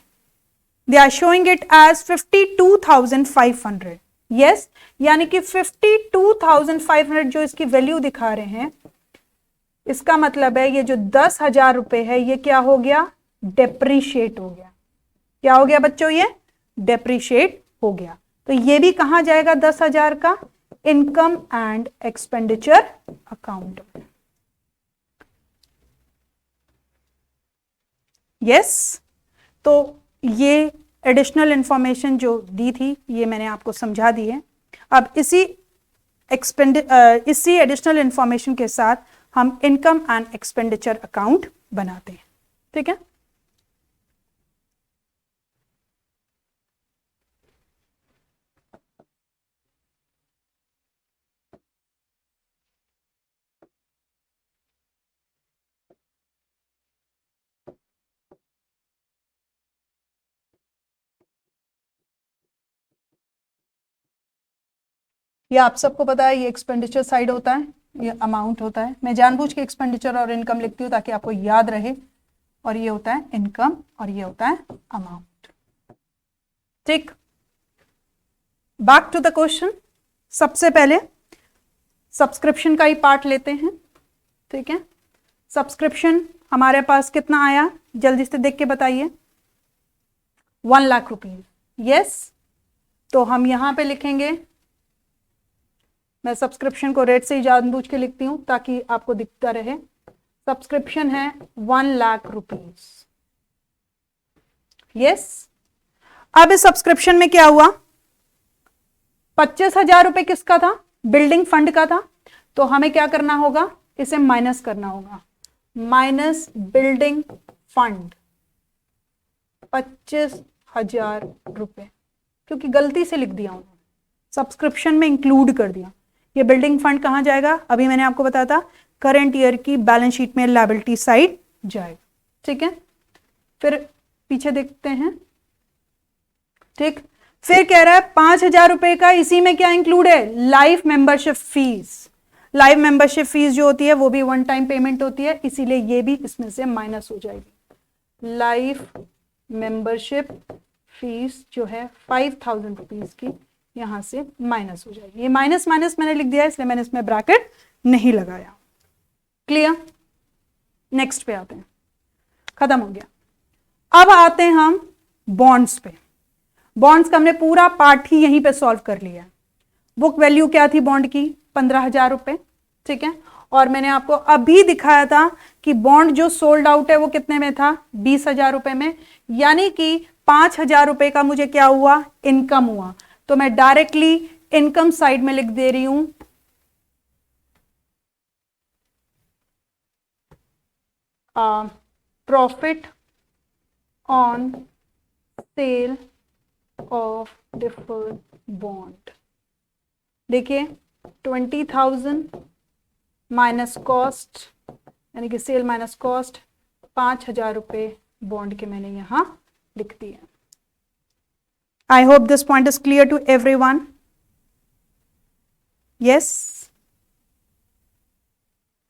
they are showing it as 52,500। Yes, यानी कि 52,500 जो इसकी वैल्यू दिखा रहे हैं, इसका मतलब है ये जो 10,000 रुपए है ये क्या हो गया, डेप्रीशिएट हो गया। क्या हो गया बच्चों, ये डेप्रीशिएट हो गया। तो ये भी कहां जाएगा 10,000 का, इनकम एंड एक्सपेंडिचर अकाउंट में। यस, तो ये एडिशनल इंफॉर्मेशन जो दी थी ये मैंने आपको समझा दी है। अब इसी एडिशनल इंफॉर्मेशन के साथ हम इनकम एंड एक्सपेंडिचर अकाउंट बनाते हैं। ठीक है, ये आप सबको पता है, ये एक्सपेंडिचर साइड होता है, ये अमाउंट होता है। मैं जानबूझ के एक्सपेंडिचर और इनकम लिखती हूँ ताकि आपको याद रहे, और ये होता है इनकम और ये होता है अमाउंट। ठीक, बैक टू द क्वेश्चन। सबसे पहले सब्सक्रिप्शन का ही पार्ट लेते हैं। ठीक है, सब्सक्रिप्शन हमारे पास कितना आया, जल्दी से देख के बताइए, 1 लाख रुपीज। यस, तो हम यहां पे लिखेंगे, मैं सब्सक्रिप्शन को रेट से ही जानबूझ के लिखती हूं ताकि आपको दिखता रहे। सब्सक्रिप्शन है 1 लाख रुपीज। यस, अब इस सब्सक्रिप्शन में क्या हुआ, 25,000 रुपए किसका था, बिल्डिंग फंड का था। तो हमें क्या करना होगा, इसे माइनस करना होगा, माइनस बिल्डिंग फंड 25,000 रुपए, क्योंकि गलती से लिख दिया उन्होंने, सब्सक्रिप्शन में इंक्लूड कर दिया। ये बिल्डिंग फंड कहां जाएगा, अभी मैंने आपको बताया था करंट ईयर की बैलेंस शीट में लायबिलिटी साइड जाएगा। ठीक है, फिर पीछे देखते हैं। ठीक, फिर कह रहा है 5,000 रुपए का, इसी में क्या इंक्लूड है, life membership fees. Life membership fees जो होती है वो भी वन टाइम पेमेंट होती है, इसीलिए ये भी इसमें से माइनस हो जाएगी। लाइफ मेंबरशिप फीस जो है 5,000 रुपीज की यहां से माइनस हो जाएगी। ये माइनस माइनस मैंने लिख दिया इसलिए मैंने इसमें ब्रैकेट नहीं लगाया। क्लियर, नेक्स्ट पे आते हैं, खत्म हो गया। अब आते हैं हम बॉन्ड्स पे। बॉन्ड्स का हमने पूरा पार्ट ही यहीं पे सॉल्व कर लिया। बुक वैल्यू क्या थी बॉन्ड की, 15,000 रुपए। ठीक है, और मैंने आपको अभी दिखाया था कि बॉन्ड जो सोल्ड आउट है वो कितने में था, 20,000 रुपए में, यानी कि 5,000 रुपए का मुझे क्या हुआ, इनकम हुआ। तो मैं डायरेक्टली इनकम साइड में लिख दे रही हूं profit on sale of deferred bond. देखिए 20,000 माइनस कॉस्ट, यानी कि सेल माइनस कॉस्ट, 5,000 रुपए बॉन्ड के मैंने यहां लिख दिए। I hope this point is clear to everyone. Yes.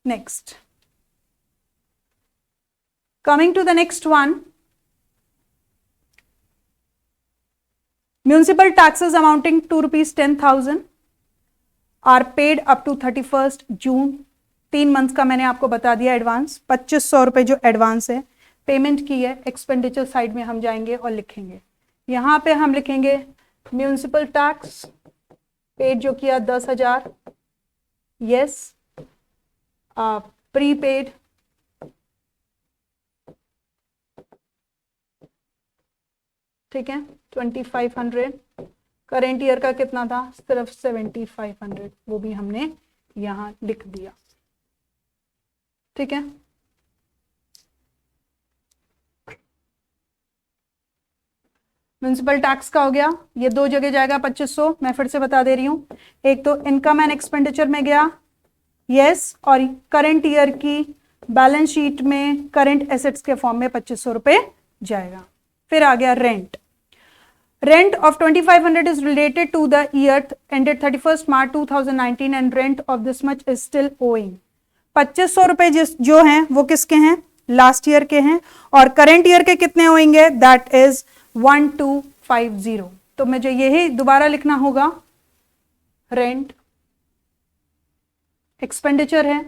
Next. Coming to the next one, municipal taxes amounting to rupees 10,000 are paid up to 31st June. 3 months का मैंने आपको बता दिया एडवांस, 2500 रुपए जो एडवांस है पेमेंट की है। एक्सपेंडिचर साइड में हम जाएंगे और लिखेंगे, यहाँ पे हम लिखेंगे म्यूनिसिपल टैक्स पेड जो किया 10,000, यस, प्रीपेड ठीक है 2500, करेंट ईयर का कितना था, सिर्फ 7500, वो भी हमने यहां लिख दिया। ठीक है, म्यूनिसिपल टैक्स का हो गया, ये 2 जगह जाएगा 2500, मैं फिर से बता दे रही हूं, एक तो इनकम एंड एक्सपेंडिचर में गया, यस, और करंट ईयर की बैलेंस शीट में करंट एसेट्स के फॉर्म में 2500 रुपए जाएगा। फिर आ गया rent. Rent of 2500 is related to the year ended 31st March 2019 and rent of this much is still owing. 2500 रुपए जो हैं वो किसके हैं, लास्ट ईयर के हैं, और करंट ईयर के कितने होंगे, दैट इज 1250। तो मुझे यही दोबारा लिखना होगा, रेंट एक्सपेंडिचर है,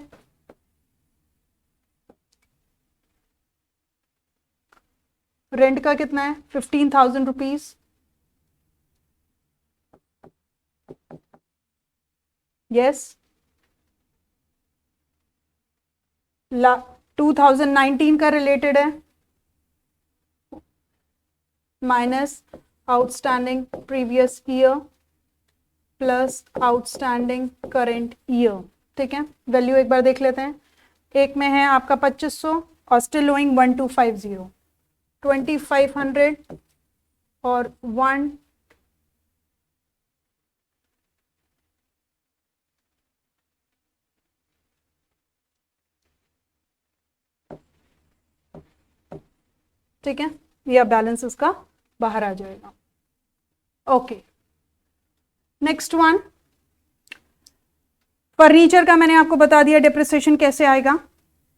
रेंट का कितना है 15,000 रुपीज, यस, 2019 का रिलेटेड है, minus outstanding previous year plus outstanding current year. ठीक है, वैल्यू एक बार देख लेते हैं, एक में है आपका 2500 और स्टिल ओइंग 1250, 2500 और 1 ठीक है, यह बैलेंस इसका बाहर आ जाएगा। ओके, नेक्स्ट वन, फर्नीचर का मैंने आपको बता दिया डिप्रिसिएशन कैसे आएगा।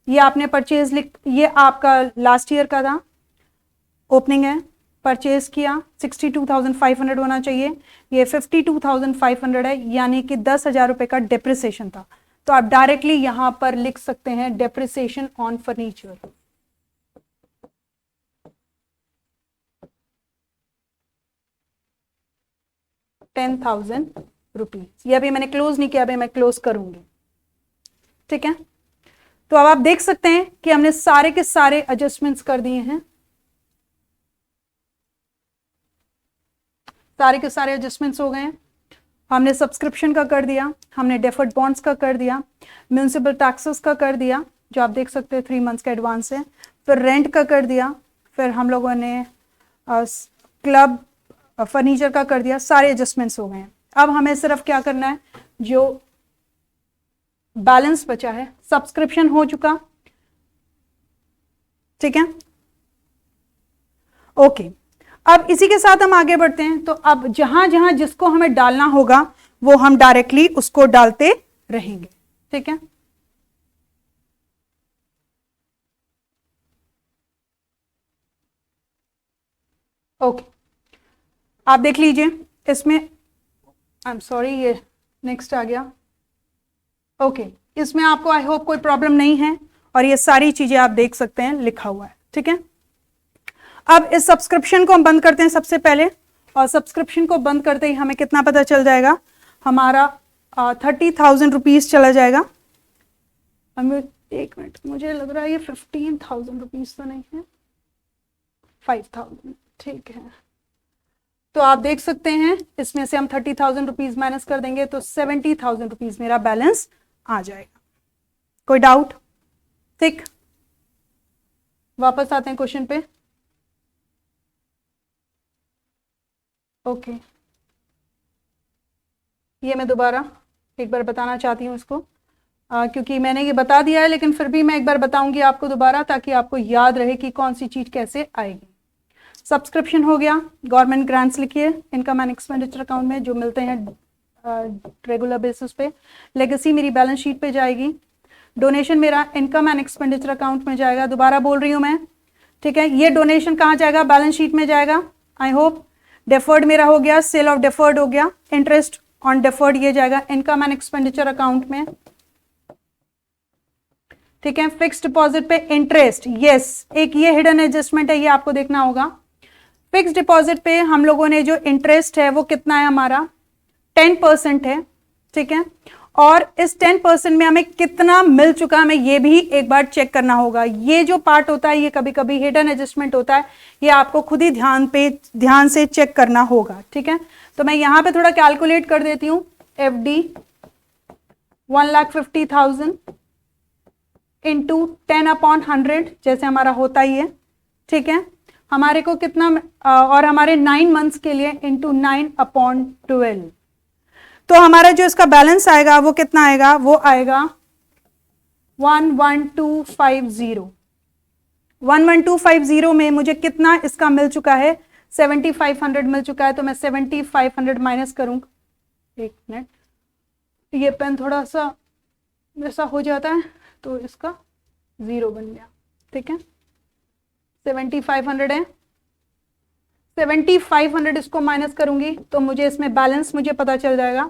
ये आपने परचेज ये आपका लास्ट ईयर का था, ओपनिंग है, परचेज किया 62,500 होना चाहिए, ये 52,500 है, यानी कि 10,000 रुपए का डिप्रिसिएशन था। तो आप डायरेक्टली यहां पर लिख सकते हैं डिप्रिसिएशन ऑन फर्नीचर, ₹10,000। ये अभी मैंने क्लोज नहीं किया, अभी मैं क्लोज करूंगी। ठीक है, तो अब आप देख सकते हैं कि हमने सारे के सारे एडजस्टमेंट्स कर दिए हैं, सारे के सारे एडजस्टमेंट्स हो गए हैं। हमने सब्सक्रिप्शन का कर दिया, हमने डेफर्ड बॉन्ड्स का कर दिया, म्यूनिसिपल टैक्सेस का कर दिया जो आप देख सकते हैं 3 मंथ्स का एडवांस है, फिर रेंट का कर दिया, फिर हम लोगों ने क्लब फर्नीचर का कर दिया, सारे एडजस्टमेंट्स हो गए हैं। अब हमें सिर्फ क्या करना है, जो बैलेंस बचा है, सब्सक्रिप्शन हो चुका, ठीक है, ओके। अब इसी के साथ हम आगे बढ़ते हैं। तो अब जहां जहां जिसको हमें डालना होगा वो हम डायरेक्टली उसको डालते रहेंगे। ठीक है, ओके, आप देख लीजिए इसमें, आई एम सॉरी ये नेक्स्ट आ गया। ओके, इसमें आपको आई होप कोई प्रॉब्लम नहीं है और ये सारी चीजें आप देख सकते हैं लिखा हुआ है। ठीक है, अब इस सब्सक्रिप्शन को हम बंद करते हैं सबसे पहले, और सब्सक्रिप्शन को बंद करते ही हमें कितना पता चल जाएगा, हमारा 30,000 रुपीज चला जाएगा। एक मिनट, मुझे लग रहा है ये 15,000 रुपीज तो नहीं है, 5,000। ठीक है, तो आप देख सकते हैं इसमें से हम 30,000 रुपीज माइनस कर देंगे तो 70,000 रुपीज मेरा बैलेंस आ जाएगा। कोई डाउट? ठीक, वापस आते हैं क्वेश्चन पे। ओके, ये मैं दोबारा एक बार बताना चाहती हूँ इसको, क्योंकि मैंने ये बता दिया है, लेकिन फिर भी मैं एक बार बताऊंगी आपको दोबारा, ताकि आपको याद रहे कि कौन सी चीज कैसे आएगी। सब्सक्रिप्शन हो गया, गवर्नमेंट ग्रांट्स लिखिए इनकम एंड एक्सपेंडिचर अकाउंट में जो मिलते हैं रेगुलर बेसिस पे। लेगेसी मेरी बैलेंस शीट पे जाएगी, डोनेशन मेरा इनकम एंड एक्सपेंडिचर अकाउंट में जाएगा, दोबारा बोल रही हूं मैं, ठीक है। ये डोनेशन कहाँ जाएगा, बैलेंस शीट में जाएगा, आई होप। डेफर्ड मेरा हो गया, सेल ऑफ डेफर्ड हो गया, इंटरेस्ट ऑन डेफर्ड ये जाएगा इनकम एंड एक्सपेंडिचर अकाउंट में, ठीक है। फिक्स डिपॉजिट पे इंटरेस्ट, यस, एक ये हिडन एडजस्टमेंट है, ये आपको देखना होगा। फिक्स डिपॉजिट पे हम लोगों ने जो इंटरेस्ट है वो कितना है हमारा 10% है, ठीक है। और इस 10% में हमें कितना मिल चुका है हमें ये भी एक बार चेक करना होगा। ये जो पार्ट होता है ये कभी कभी हिडन एडजस्टमेंट होता है, ये आपको खुद ही ध्यान से चेक करना होगा, ठीक है। तो मैं यहां पे थोड़ा कैलकुलेट कर देती हूं। FD 1,50,000 इंटू 10/100 जैसे हमारा होता ही है, ठीक है। हमारे को कितना और हमारे 9 मंथ्स के लिए इंटू 9/12, तो हमारा जो इसका बैलेंस आएगा वो कितना आएगा, वो आएगा 11250। 11250 में मुझे कितना इसका मिल चुका है, 7500 मिल चुका है। तो मैं 7500 माइनस करूंगा, एक मिनट, ये पेन थोड़ा सा ऐसा हो जाता है तो इसका 0 बन गया, ठीक है। 7500 है, 7500 इसको माइनस करूंगी तो मुझे इसमें बैलेंस मुझे पता चल जाएगा,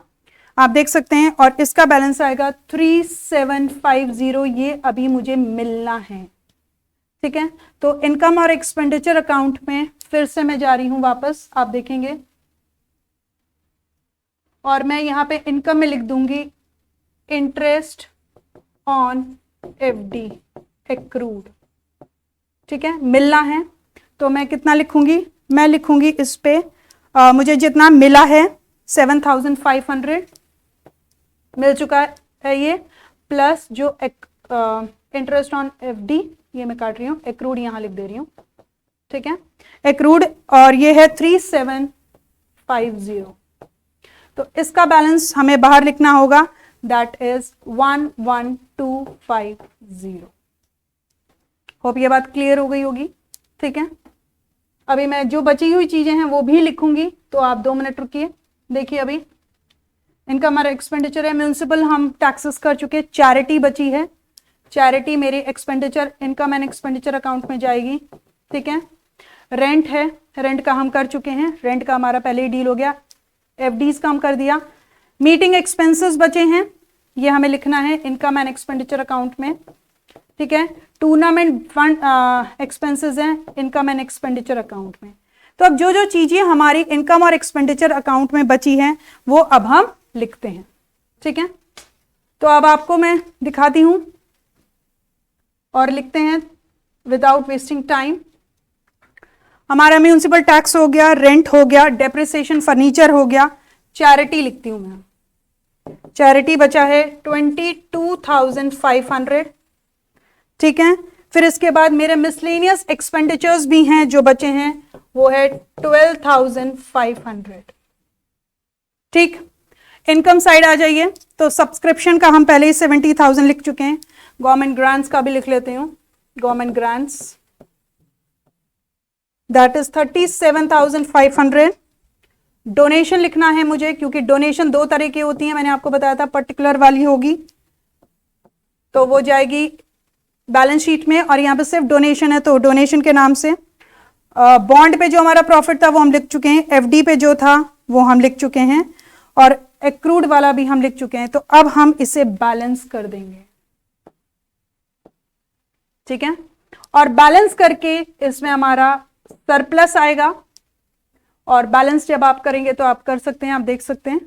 आप देख सकते हैं। और इसका बैलेंस आएगा 3750, ये अभी मुझे मिलना है, ठीक है। तो इनकम और एक्सपेंडिचर अकाउंट में फिर से मैं जा रही हूं वापस, आप देखेंगे, और मैं यहां पे इनकम में लिख दूंगी इंटरेस्ट ऑन FD एक्रूड, ठीक है, मिलना है। तो मैं कितना लिखूंगी, मैं लिखूंगी इस पे मुझे जितना मिला है 7500 मिल चुका है ये, प्लस जो इंटरेस्ट ऑन FD, ये मैं काट रही हूँ, एक्रूड यहां लिख दे रही हूँ, ठीक है, एक्रूड, और ये है 3750। तो इसका बैलेंस हमें बाहर लिखना होगा, दैट इज 11250। होप ये बात क्लियर हो गई होगी, ठीक है। अभी मैं जो बची हुई चीजें हैं वो भी लिखूंगी, तो आप 2 मिनट रुकिए। देखिए, अभी इनका हमारा एक्सपेंडिचर है, म्यूनिसिपल हम टैक्सेस कर चुके, चैरिटी बची है, चैरिटी मेरी expenditure income and expenditure account में जाएगी, ठीक है। रेंट है, रेंट का हम कर चुके हैं, रेंट का हमारा पहले ही डील हो गया, FDs का हम कर दिया। मीटिंग एक्सपेंसेस बचे हैं, ये हमें लिखना है इनकम एंड एक्सपेंडिचर अकाउंट में, ठीक है। टूर्नामेंट फंड एक्सपेंसेस हैं इनकम एंड एक्सपेंडिचर अकाउंट में। तो अब जो जो चीजें हमारी इनकम और एक्सपेंडिचर अकाउंट में बची हैं वो अब हम लिखते हैं, ठीक है। तो अब आपको मैं दिखाती हूं और लिखते हैं विदाउट वेस्टिंग टाइम। हमारा म्यूनिसिपल टैक्स हो गया, रेंट हो गया, डेप्रिसिएशन फर्नीचर हो गया, चैरिटी लिखती हूं मैं, चैरिटी बचा है 22,500, ठीक है। फिर इसके बाद मेरे मिसलेनियस एक्सपेंडिचर्स भी हैं जो बचे हैं, वो है 12,500, ठीक। इनकम साइड आ जाइए, तो सब्सक्रिप्शन का हम पहले ही 70,000 लिख चुके हैं, गवर्नमेंट ग्रांट्स का भी लिख लेते हूं, government grants that is 37,500। Donation लिखना है मुझे, क्योंकि डोनेशन 2 तरह की होती है, मैंने आपको बताया था, पर्टिकुलर वाली होगी तो वो जाएगी बैलेंस शीट में, और यहां पे सिर्फ डोनेशन है तो डोनेशन के नाम से। बॉन्ड पे जो हमारा प्रॉफिट था वो हम लिख चुके हैं, FD पे जो था वो हम लिख चुके हैं, और एक्रूड वाला भी हम लिख चुके हैं। तो अब हम इसे बैलेंस कर देंगे, ठीक है। और बैलेंस करके इसमें हमारा सरप्लस आएगा, और बैलेंस जब आप करेंगे तो आप कर सकते हैं, आप देख सकते हैं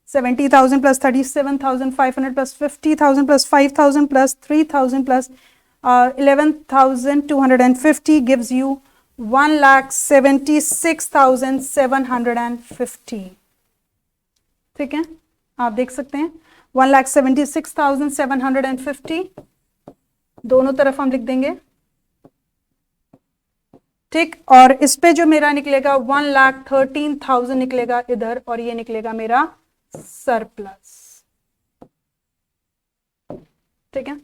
70,000 plus 37,500 plus 50,000 plus 5,000 plus 3,000 plus 11,250 gives you 1,76,750, ठीक है, आप देख सकते हैं 1,76,750, दोनों तरफ हम लिख देंगे, ठीक। और इस पे जो मेरा निकलेगा 1,13,000 निकलेगा इधर, और ये निकलेगा मेरा सरप्लस, ठीक है।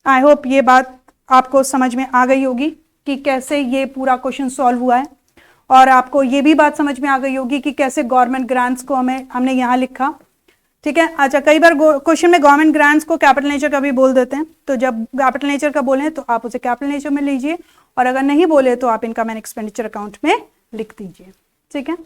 आई होप ये बात आपको समझ में आ गई होगी कि कैसे ये पूरा क्वेश्चन सॉल्व हुआ है, और आपको ये भी बात समझ में आ गई होगी कि कैसे गवर्नमेंट ग्रांट्स को हमने यहाँ लिखा, ठीक है। अच्छा, कई बार क्वेश्चन में गवर्नमेंट ग्रांट्स को कैपिटल नेचर का भी बोल देते हैं, तो जब कैपिटल नेचर का बोलें तो आप उसे कैपिटल नेचर में लीजिए, और अगर नहीं बोले तो आप इनकम एंड एक्सपेंडिचर अकाउंट में लिख दीजिए। ठीक है।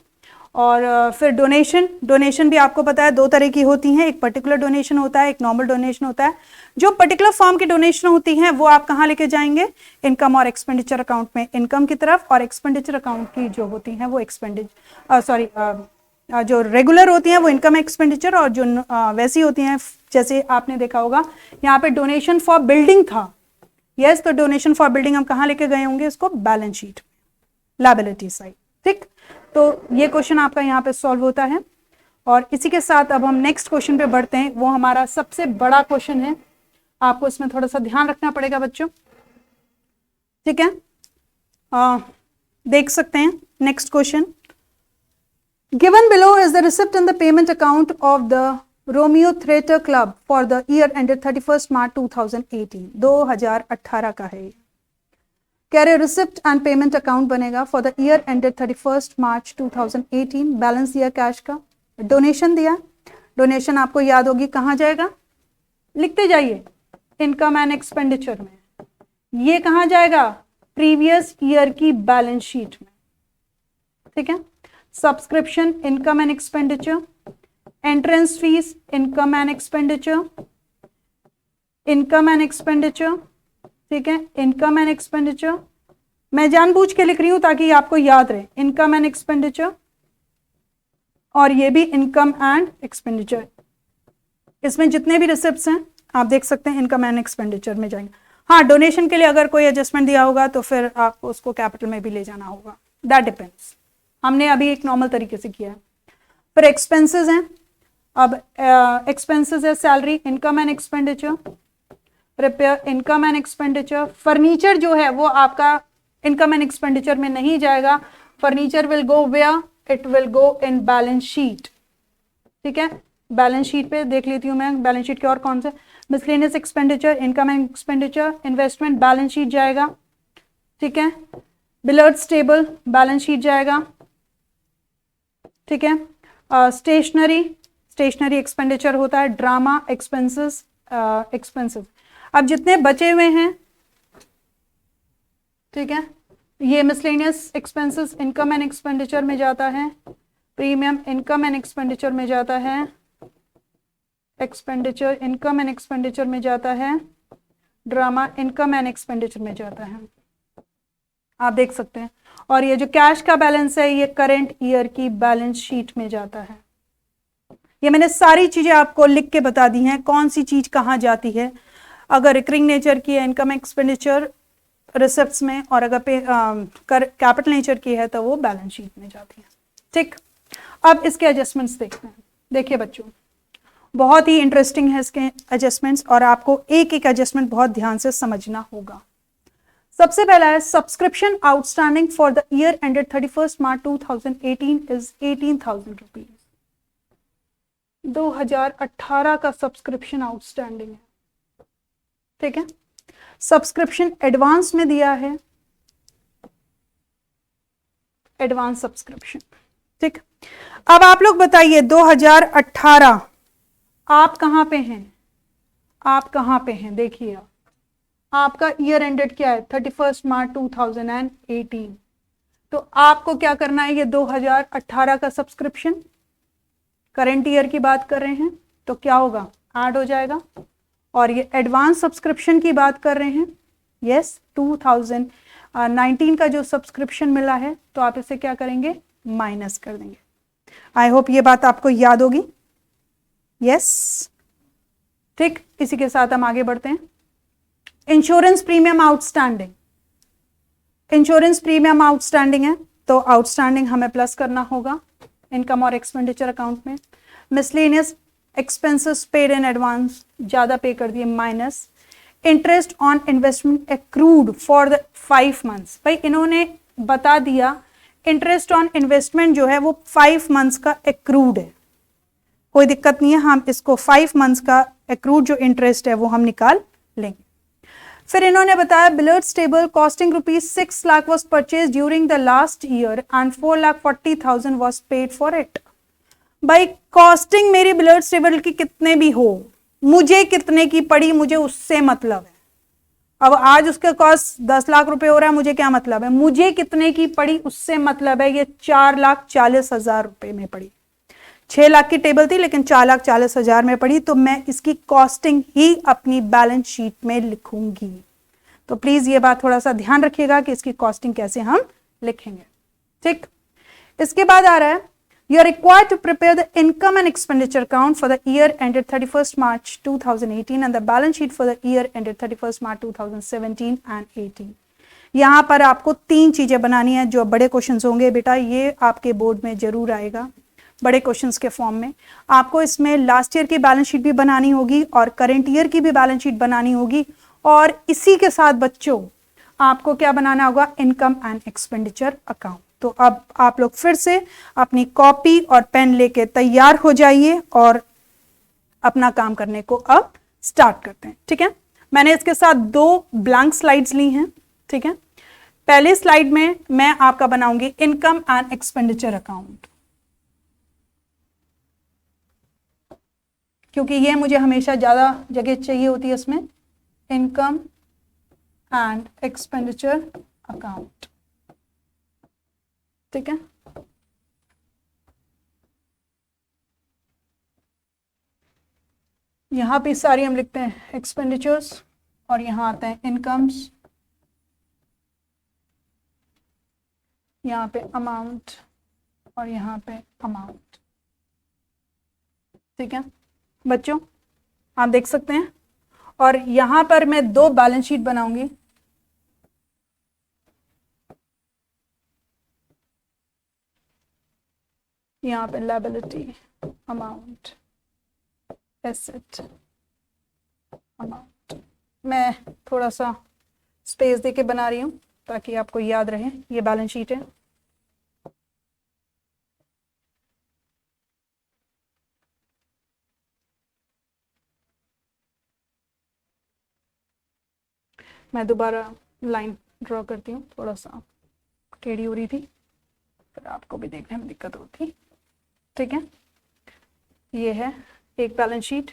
और फिर डोनेशन भी आपको पता है दो तरह की होती हैं, एक पर्टिकुलर डोनेशन होता है, एक नॉर्मल डोनेशन होता है। जो पर्टिकुलर फॉर्म की डोनेशन होती हैं वो आप कहाँ लेके जाएंगे, इनकम और एक्सपेंडिचर अकाउंट में इनकम की तरफ, और एक्सपेंडिचर अकाउंट की जो होती हैं वो जो रेगुलर होती हैं वो इनकम एक्सपेंडिचर, और जो वैसी होती हैं जैसे आपने देखा होगा यहाँ पे डोनेशन फॉर बिल्डिंग था, यस, तो डोनेशन फॉर बिल्डिंग हम कहाँ लेके गए होंगे, इसको बैलेंस शीट, लायबिलिटी साइड। ठीक, तो ये क्वेश्चन आपका यहाँ पे सॉल्व होता है। और इसी के साथ अब हम नेक्स्ट क्वेश्चन पे बढ़ते हैं, वो हमारा सबसे बड़ा क्वेश्चन है, आपको इसमें थोड़ा सा ध्यान रखना पड़ेगा बच्चों। ठीक है, देख सकते हैं next question. Given below is the receipt and the payment account of the Romeo Theatre Club for the year ended 31st March 2018. 2018 का है। कह रहे रिसिप्ट एंड पेमेंट अकाउंट बनेगा for the year ended 31st March 2018। Balance दिया कैश का, डोनेशन दिया, डोनेशन आपको याद होगी कहाँ जाएगा, लिखते जाइए इनकम एंड एक्सपेंडिचर में। ये कहाँ जाएगा, प्रीवियस ईयर की बैलेंस शीट में। ठीक है। Subscription income and expenditure, entrance fees income and expenditure, income and expenditure. ठीक है, इनकम एंड एक्सपेंडिचर मैं जानबूझ के लिख रही हूं ताकि आपको याद रहे, इनकम एंड एक्सपेंडिचर, और ये भी इनकम एंड एक्सपेंडिचर। इसमें जितने भी रिसिप्ट्स हैं आप देख सकते हैं इनकम एंड एक्सपेंडिचर में जाएंगे। हाँ, डोनेशन के लिए अगर कोई एडजस्टमेंट दिया होगा तो फिर आपको उसको कैपिटल में भी ले जाना होगा, दैट डिपेंड्स। हमने अभी एक नॉर्मल तरीके से किया है। फिर एक्सपेंसेस हैं, अब एक्सपेंसेस है salary, income and expenditure, repair income and expenditure. Furniture जो है वो आपका इनकम एंड एक्सपेंडिचर में नहीं जाएगा, furniture will go where, it will go in balance sheet. ठीक है, बैलेंस शीट पे देख लेती हूँ मैं, बैलेंस शीट के और कौन से, miscellaneous expenditure, income and expenditure, investment balance sheet जाएगा। ठीक है, बिलियर्ड्स टेबल बैलेंस शीट जाएगा। ठीक है, स्टेशनरी एक्सपेंडिचर होता है, ड्रामा एक्सपेंसेस, एक्सपेंसेस। अब जितने बचे हुए हैं, ठीक है, ये miscellaneous expenses income and expenditure में जाता है, प्रीमियम इनकम एंड एक्सपेंडिचर में जाता है, एक्सपेंडिचर इनकम एंड एक्सपेंडिचर में जाता है, ड्रामा इनकम एंड एक्सपेंडिचर में जाता है, आप देख सकते हैं। और ये जो कैश का बैलेंस है ये करंट ईयर की बैलेंस शीट में जाता है। ये मैंने सारी चीजें आपको लिख के बता दी हैं, कौन सी चीज कहाँ जाती है। अगर रिकरिंग नेचर की है इनकम एक्सपेंडिचर रिसिप्ट्स में, और अगर कैपिटल नेचर की है तो वो बैलेंस शीट में जाती है। ठीक, अब इसके एडजस्टमेंट्स देखते हैं। देखिए बच्चों, बहुत ही इंटरेस्टिंग है इसके एडजस्टमेंट्स, और आपको एक एक एडजस्टमेंट बहुत ध्यान से समझना होगा। सबसे पहला है subscription outstanding for the year ended 31st March 2018 is 18,000 rupees. 2018 का सब्सक्रिप्शन आउटस्टैंडिंग है। ठीक है, सब्सक्रिप्शन एडवांस में दिया है, एडवांस सब्सक्रिप्शन। ठीक, अब आप लोग बताइए 2018 आप कहां पे हैं, आप कहां पे हैं, देखिए आपका ईयर एंडेड क्या है 31st मार्च 2018। तो आपको क्या करना है, ये 2018 का सब्सक्रिप्शन, करंट ईयर की बात कर रहे हैं तो क्या होगा, ऐड हो जाएगा। और ये एडवांस सब्सक्रिप्शन की बात कर रहे हैं, यस, 2019 का जो सब्सक्रिप्शन मिला है तो आप इसे क्या करेंगे, माइनस कर देंगे। आई होप ये बात आपको याद होगी, यस। ठीक, इसी के साथ हम आगे बढ़ते हैं। Insurance premium outstanding, insurance premium outstanding है तो आउटस्टैंडिंग हमें प्लस करना होगा इनकम और एक्सपेंडिचर अकाउंट में। Miscellaneous expenses paid in advance, ज्यादा पे कर दिए, minus. Interest on investment accrued for the 5 months, भाई इन्होंने बता दिया इंटरेस्ट ऑन इन्वेस्टमेंट जो है वो 5 मंथ्स का एक्रूड है, कोई दिक्कत नहीं है, हम इसको 5 मंथ्स का एक्रूड जो इंटरेस्ट है वो हम निकाल लेंगे। फिर इन्होंने बताया billiards table costing ₹6 lakh was purchase during the last year and 4,40,000 was paid for it. भाई कॉस्टिंग मेरी बिलियर्ड्स टेबल की कितने भी हो, मुझे कितने की पड़ी मुझे उससे मतलब है। अब आज उसका कॉस्ट 10 लाख रुपए हो रहा है, मुझे क्या मतलब है, मुझे कितने की पड़ी उससे मतलब है। ये 4,40,000 रुपए में पड़ी, 6 लाख की टेबल थी लेकिन 4,40,000 में पड़ी, तो मैं इसकी कॉस्टिंग ही अपनी बैलेंस शीट में लिखूंगी। तो प्लीज ये बात थोड़ा सा ध्यान रखिएगा कि इसकी कॉस्टिंग कैसे हम लिखेंगे। ठीक, इसके बाद आ रहा है you are required to prepare the income and expenditure account for the year ended 31st March 2018 and the balance sheet for the year ended 31st March 2017 and 18। यहां पर आपको 3 चीजें बनानी है जो बड़े क्वेश्चंस होंगे बेटा, ये आपके बोर्ड में जरूर आएगा बड़े क्वेश्चंस के फॉर्म में। आपको इसमें लास्ट ईयर की बैलेंस शीट भी बनानी होगी और करंट ईयर की भी बैलेंस शीट बनानी होगी, और इसी के साथ बच्चों आपको क्या बनाना होगा, इनकम एंड एक्सपेंडिचर अकाउंट। तो अब आप लोग फिर से अपनी कॉपी और पेन लेके तैयार हो जाइए और अपना काम करने को अब स्टार्ट करते हैं। ठीक है, मैंने इसके साथ 2 ब्लैंक स्लाइड्स ली हैं। ठीक है, पहले स्लाइड में मैं आपका बनाऊंगी इनकम एंड एक्सपेंडिचर अकाउंट, क्योंकि ये मुझे हमेशा ज्यादा जगह चाहिए होती है इसमें, इनकम एंड एक्सपेंडिचर अकाउंट। ठीक है, यहां पे सारी हम लिखते हैं एक्सपेंडिचर्स और यहां आते हैं इनकम्स, यहां पे अमाउंट और यहां पे अमाउंट। ठीक है बच्चों, आप देख सकते हैं, और यहां पर मैं 2 बैलेंस शीट बनाऊंगी। यहाँ पे लायबिलिटी, अमाउंट, एसेट, अमाउंट। मैं थोड़ा सा स्पेस देके बना रही हूँ ताकि आपको याद रहे ये बैलेंस शीट है। मैं दोबारा लाइन ड्रॉ करती हूँ, थोड़ा सा टेढ़ी हो रही थी, फिर आपको भी देखने में दिक्कत होती। ठीक है, ये है एक बैलेंस शीट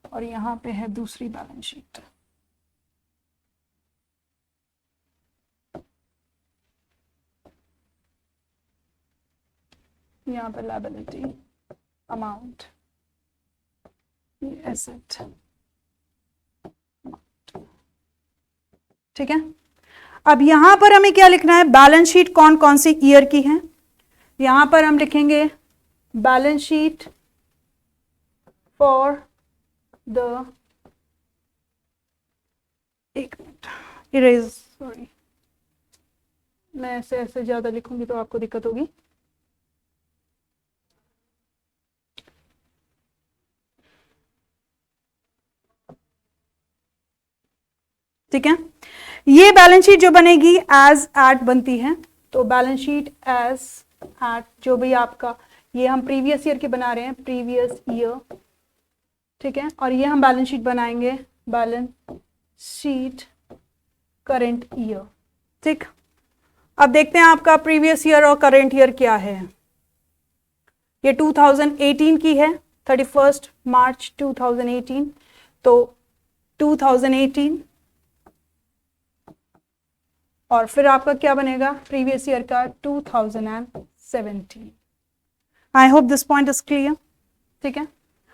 और यहाँ पे है दूसरी बैलेंस शीट। यहाँ पे लायबिलिटी, अमाउंट, एसेट। ठीक है, अब यहां पर हमें क्या लिखना है, बैलेंस शीट कौन कौन सी ईयर की है। यहां पर हम लिखेंगे बैलेंस शीट फॉर द, एक मिनट इरेज, सॉरी मैं ऐसे ज्यादा लिखूंगी तो आपको दिक्कत होगी। ठीक है, ये बैलेंस शीट जो बनेगी एज एट बनती है, तो बैलेंस शीट एज एट जो भी आपका, ये हम प्रीवियस ईयर की बना रहे हैं, प्रीवियस ईयर। ठीक है, और ये हम बैलेंस शीट बनाएंगे बैलेंस शीट करंट ईयर। ठीक, अब देखते हैं आपका प्रीवियस ईयर और करंट ईयर क्या है। ये 2018 की है, 31 मार्च 2018, तो 2018, और फिर आपका क्या बनेगा प्रीवियस ईयर का 2017। आई hope this point is clear. ठीक है,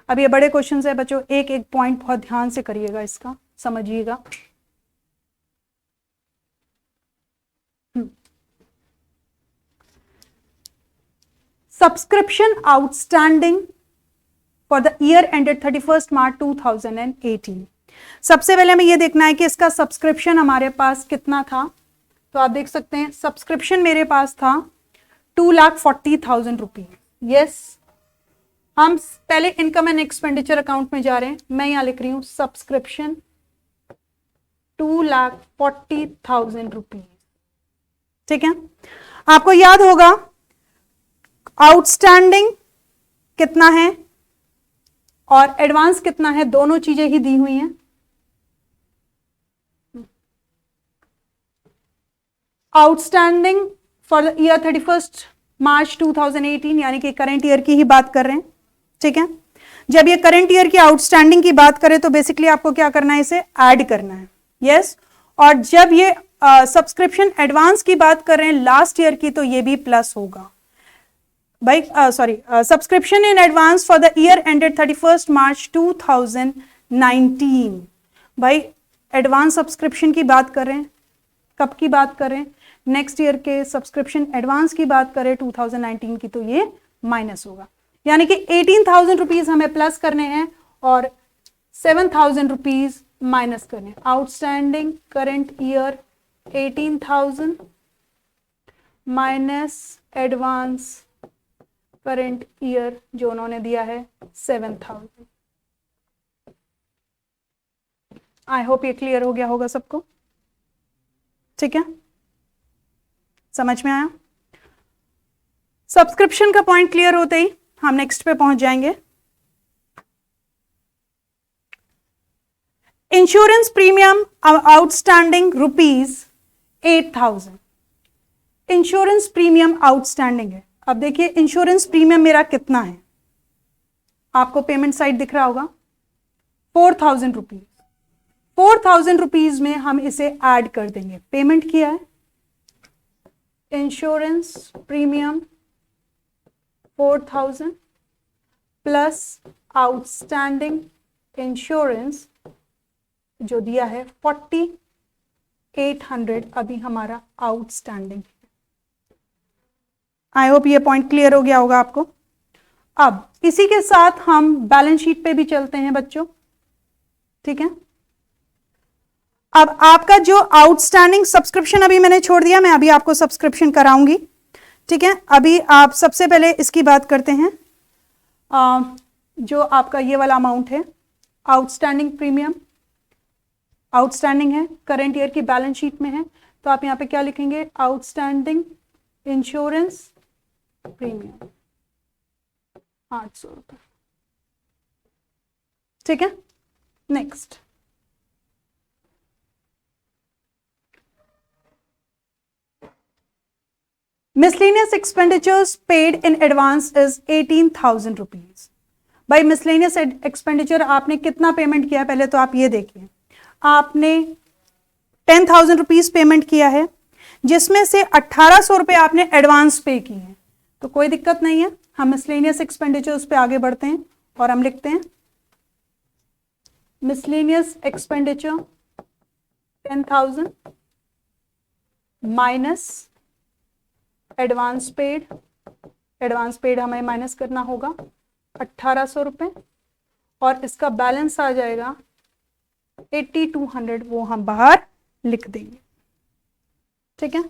अब ये बड़े क्वेश्चंस है बच्चों, एक एक पॉइंट बहुत ध्यान से करिएगा, इसका समझिएगा। Subscription outstanding for the year ended 31 मार्च 2018। सबसे पहले हमें यह देखना है कि इसका सब्सक्रिप्शन हमारे पास कितना था। तो आप देख सकते हैं सब्सक्रिप्शन मेरे पास था 2,40,000 रुपीज। यस, हम पहले इनकम एंड एक्सपेंडिचर अकाउंट में जा रहे हैं, मैं यहां लिख रही हूं सब्सक्रिप्शन 2,40,000 रुपीज। ठीक है, आपको याद होगा आउटस्टैंडिंग कितना है और एडवांस कितना है, दोनों चीजें ही दी हुई हैं। आउटस्टैंडिंग फॉर द ईयर 31 मार्च 2018 यानी कि करंट ईयर की ही बात कर रहे हैं, ठीक है। जब ये करंट ईयर की आउटस्टैंडिंग की बात करें तो बेसिकली आपको क्या करना है, इसे ऐड करना है, यस। और जब ये सब्सक्रिप्शन एडवांस की बात कर रहे हैं लास्ट ईयर की, तो ये भी प्लस होगा भाई, sorry, subscription in advance for the year ended 31 मार्च 2019। भाई एडवांस सब्सक्रिप्शन की बात कर रहे हैं, कब की बात कर रहे हैं, नेक्स्ट ईयर के सब्सक्रिप्शन एडवांस की बात करें 2019 की, तो ये माइनस होगा, यानी कि 18,000 रुपीज हमें प्लस करने हैं और 7,000 रुपीज माइनस करने। Outstanding current year 18,000 minus advance current year जो उन्होंने दिया है 7,000। आई होप ये क्लियर हो गया होगा सबको, ठीक है, समझ में आया। सब्सक्रिप्शन का पॉइंट क्लियर होते ही हम नेक्स्ट पे पहुंच जाएंगे। Insurance premium outstanding ₹8,000। Insurance premium outstanding है। अब देखिए इंश्योरेंस प्रीमियम मेरा कितना है, आपको पेमेंट साइड दिख रहा होगा, 4,000 रुपीज। 4,000 रुपीज में हम इसे ऐड कर देंगे, पेमेंट किया है insurance premium 4,000 plus outstanding insurance जो दिया है 4,800 अभी हमारा आउटस्टैंडिंग। आई होप ये पॉइंट क्लियर हो गया होगा आपको। अब इसी के साथ हम बैलेंस शीट पे भी चलते हैं बच्चों, ठीक है। अब आपका जो आउटस्टैंडिंग सब्सक्रिप्शन अभी मैंने छोड़ दिया, मैं अभी आपको सब्सक्रिप्शन कराऊंगी, ठीक है। अभी आप सबसे पहले इसकी बात करते हैं, जो आपका ये वाला अमाउंट है आउटस्टैंडिंग प्रीमियम, आउटस्टैंडिंग है, करंट ईयर की बैलेंस शीट में है, तो आप यहां पे क्या लिखेंगे, आउटस्टैंडिंग इंश्योरेंस प्रीमियम 800 रुपए, ठीक है। Next, miscellaneous expenditures paid in advance is 18,000 rupees। भाई miscellaneous expenditure आपने कितना पेमेंट किया है, पहले तो आप ये देखिए, आपने 10,000 रुपीज पेमेंट किया है, जिसमें से 1,800 रुपए आपने एडवांस पे किए हैं, तो कोई दिक्कत नहीं है। हम miscellaneous expenditures पे आगे बढ़ते हैं और हम लिखते हैं miscellaneous expenditure 10,000 minus advance paid, advance paid हमें माइनस करना होगा 1,800 रुपए, और इसका बैलेंस आ जाएगा 8,200, वो हम बाहर लिख देंगे, ठीक है।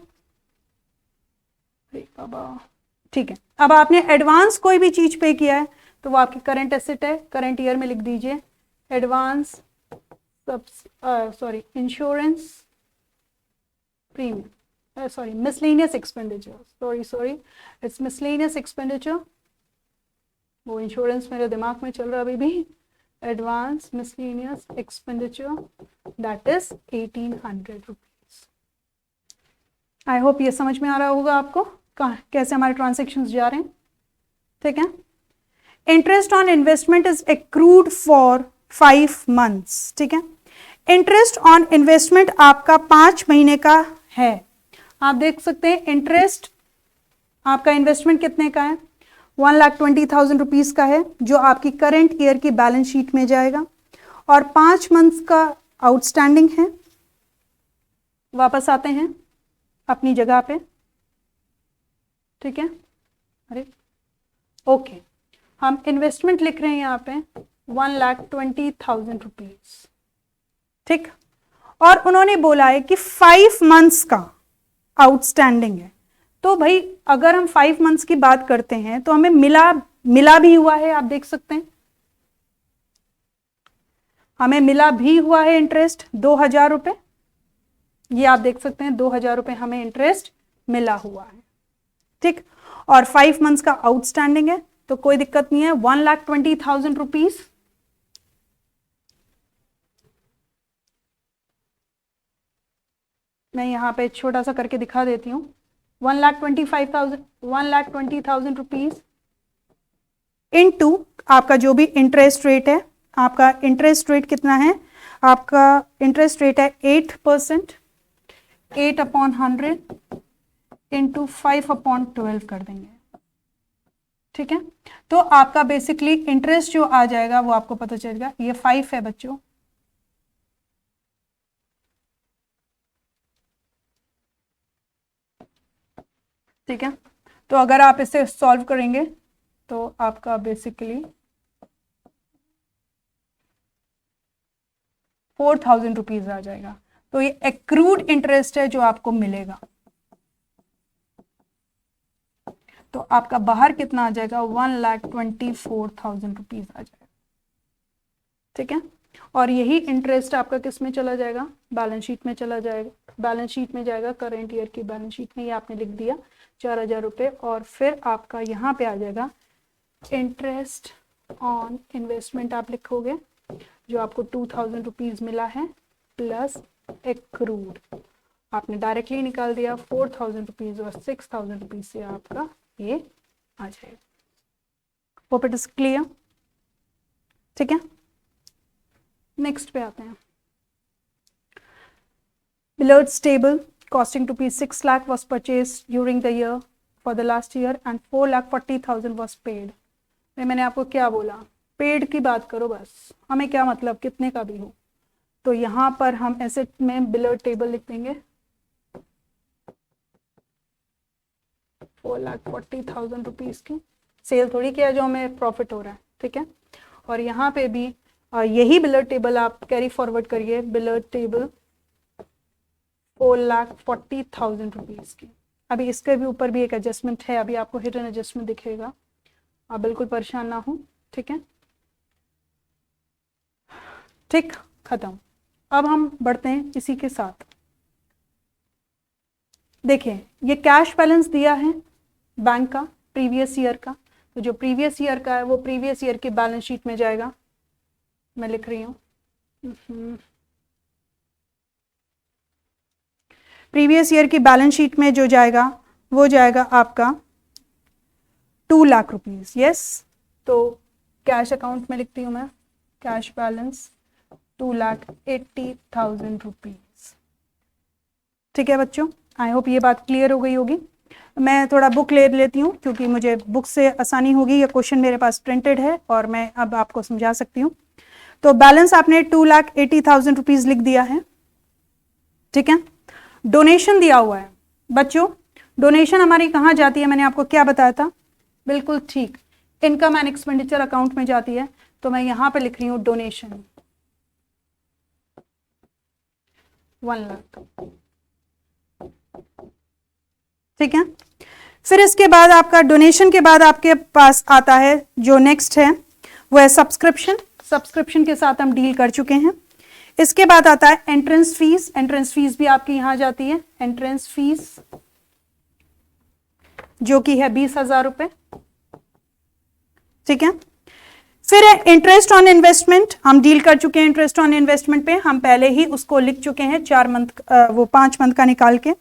बाबा ठीक है। अब आपने एडवांस कोई भी चीज पे किया है तो वो आपकी करंट एसेट है, करंट ईयर में लिख दीजिए advance sorry insurance premium, sorry, miscellaneous expenditure, sorry, it's miscellaneous expenditure, वो इंश्योरेंस मेरे दिमाग में चल रहा अभी भी, advance miscellaneous expenditure that is 1,800 rupees. I hope ये समझ में आ रहा होगा आपको कैसे हमारे ट्रांजेक्शन्स जा रहे हैं, ठीक है। Interest on investment is accrued for 5 months, ठीक है। इंटरेस्ट ऑन इन्वेस्टमेंट आपका 5 महीने का है। आप देख सकते हैं इंटरेस्ट आपका इन्वेस्टमेंट कितने का है, 1,20,000 रुपीज का है, जो आपकी करंट ईयर की बैलेंस शीट में जाएगा, और 5 मंथ्स का आउटस्टैंडिंग है। वापस आते हैं अपनी जगह पे, ठीक है। अरे ओके, हम इन्वेस्टमेंट लिख रहे हैं यहाँ पे 1,20,000 रुपीज, ठीक। और उन्होंने बोला है कि 5 मंथ्स का आउटस्टैंडिंग है, तो भाई अगर हम 5 मंथ्स की बात करते हैं तो हमें मिला भी हुआ है, आप देख सकते हैं हमें मिला भी हुआ है इंटरेस्ट 2,000 रुपए, ये आप देख सकते हैं 2,000 रुपए हमें इंटरेस्ट मिला हुआ है, ठीक। और 5 मंथ्स का आउटस्टैंडिंग है, तो कोई दिक्कत नहीं है। 1,20,000 रुपीज मैं यहां पे छोटा सा करके दिखा देती हूं, 1,20,000 रुपीज इनटू आपका जो भी इंटरेस्ट रेट है, आपका इंटरेस्ट रेट कितना है, आपका इंटरेस्ट रेट है 8%, 8/100 इंटू 5/12 कर देंगे, ठीक है। तो आपका बेसिकली इंटरेस्ट जो आ जाएगा वो आपको पता चलेगा, ये 5 है बच्चों, ठीक है। तो अगर आप इसे सॉल्व करेंगे तो आपका बेसिकली 4,000 रुपीज आ जाएगा। तो ये एक्रूड इंटरेस्ट है जो आपको मिलेगा। तो आपका बाहर कितना आ जाएगा, 1,24,000 रुपीज आ जाएगा, ठीक है। और यही इंटरेस्ट आपका किस में चला जाएगा, बैलेंस शीट में चला जाएगा, बैलेंस शीट में जाएगा, करंट ईयर की बैलेंस शीट में, ये आपने लिख दिया 4,000 रुपये। और फिर आपका यहाँ पे आ जाएगा इंटरेस्ट ऑन इन्वेस्टमेंट, आप लिखोगे जो आपको 2,000 रुपीज मिला है प्लस एक्रूड, आपने डायरेक्टली निकाल दिया 4,000 रुपीज और 6,000 रुपीज से आपका ये आ जाएगा। होप इट इज क्लियर, ठीक है। नेक्स्ट पे आते हैं, Billard's table costing ₹6 lakh was purchased during the year for the last year and 4,40,000 was paid। मैंने आपको क्या बोला, पेड की बात करो बस, हमें क्या मतलब कितने का भी हो। तो यहाँ पर हम एसेट में बिलर्ड टेबल लिख देंगे 4,40,000 रुपीज की सेल थोड़ी किया जो हमें प्रॉफिट हो रहा है, ठीक है। और यहाँ पे भी यही बिलर्ड टेबल आप कैरी फॉरवर्ड करिए, बिलर्ड टेबल 4,40,000 रुपीज की। अभी इसके भी ऊपर भी एक एडजस्टमेंट है, अभी आपको हिडन एडजस्टमेंट दिखेगा, आप बिल्कुल परेशान ना हो, ठीक है। ठीक, खत्म। अब हम बढ़ते हैं इसी के साथ। देखिए ये कैश बैलेंस दिया है बैंक का प्रीवियस ईयर का, तो जो प्रीवियस ईयर का है वो प्रीवियस ईयर की बैलेंस शीट में जाएगा, मैं लिख रही हूँ प्रीवियस ईयर की बैलेंस शीट में जो जाएगा वो जाएगा आपका 2 लाख रुपीज, यस। तो कैश अकाउंट में लिखती हूँ मैं, कैश बैलेंस 2,80,000 रुपीज, ठीक है बच्चों। आई होप ये बात क्लियर हो गई होगी। मैं थोड़ा बुक ले लेती हूँ क्योंकि मुझे बुक से आसानी होगी, ये क्वेश्चन मेरे पास प्रिंटेड है और मैं अब आपको समझा सकती हूँ। तो बैलेंस आपने 2,80,000 रुपीज लिख दिया है, ठीक है। डोनेशन दिया हुआ है बच्चों, डोनेशन हमारी कहाँ जाती है, मैंने आपको क्या बताया था, बिल्कुल ठीक, इनकम एंड एक्सपेंडिचर अकाउंट में जाती है। तो मैं यहां पे लिख रही हूं डोनेशन 1 लाख, ठीक है। फिर इसके बाद आपका डोनेशन के बाद आपके पास आता है जो नेक्स्ट है वो है सब्सक्रिप्शन, सब्सक्रिप्शन के साथ हम डील कर चुके हैं। इसके बाद आता है एंट्रेंस फीस, एंट्रेंस फीस भी आपकी यहां जाती है, एंट्रेंस फीस जो कि है 20,000 रुपए, ठीक है। फिर है इंटरेस्ट ऑन इन्वेस्टमेंट, हम डील कर चुके हैं इंटरेस्ट ऑन इन्वेस्टमेंट पे, हम पहले ही उसको लिख चुके हैं 4 मंथ वो 5 मंथ का निकाल के।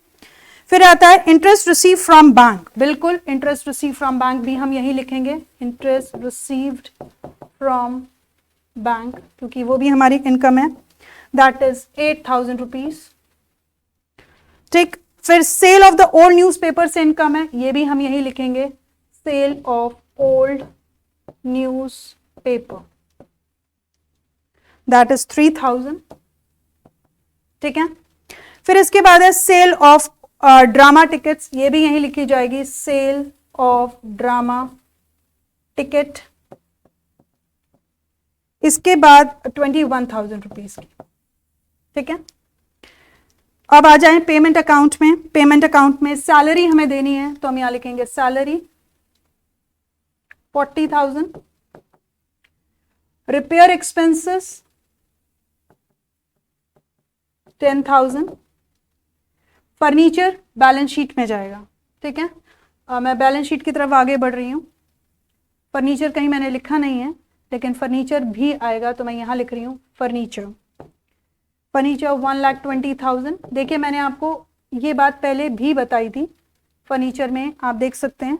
फिर आता है इंटरेस्ट रिसीव फ्रॉम बैंक, बिल्कुल इंटरेस्ट रिसीव फ्रॉम बैंक भी हम यही लिखेंगे, इंटरेस्ट रिसीव्ड फ्रॉम बैंक, क्योंकि वो भी हमारी इनकम है, दैट इज 8,000 रुपीज, ठीक। फिर sale of the old newspaper से इनकम है, ये भी हम यही लिखेंगे, sale of old newspaper, that is 3,000, ठीक है। फिर इसके बाद है सेल ऑफ ड्रामा टिकट्स, ये भी यही लिखी जाएगी, सेल ऑफ ड्रामा टिकट। इसके बाद 21,000 रुपीज की, ठीक है। अब आ जाएं पेमेंट अकाउंट में, पेमेंट अकाउंट में सैलरी हमें देनी है तो हम यहां लिखेंगे salary 40,000, repair expenses 10,000, furniture balance sheet में जाएगा, ठीक है। मैं बैलेंस शीट की तरफ आगे बढ़ रही हूं, फर्नीचर कहीं मैंने लिखा नहीं है लेकिन फर्नीचर भी आएगा, तो मैं यहां लिख रही हूं फर्नीचर, फर्नीचर 1,20,000। देखिए मैंने आपको ये बात पहले भी बताई थी, फर्नीचर में आप देख सकते हैं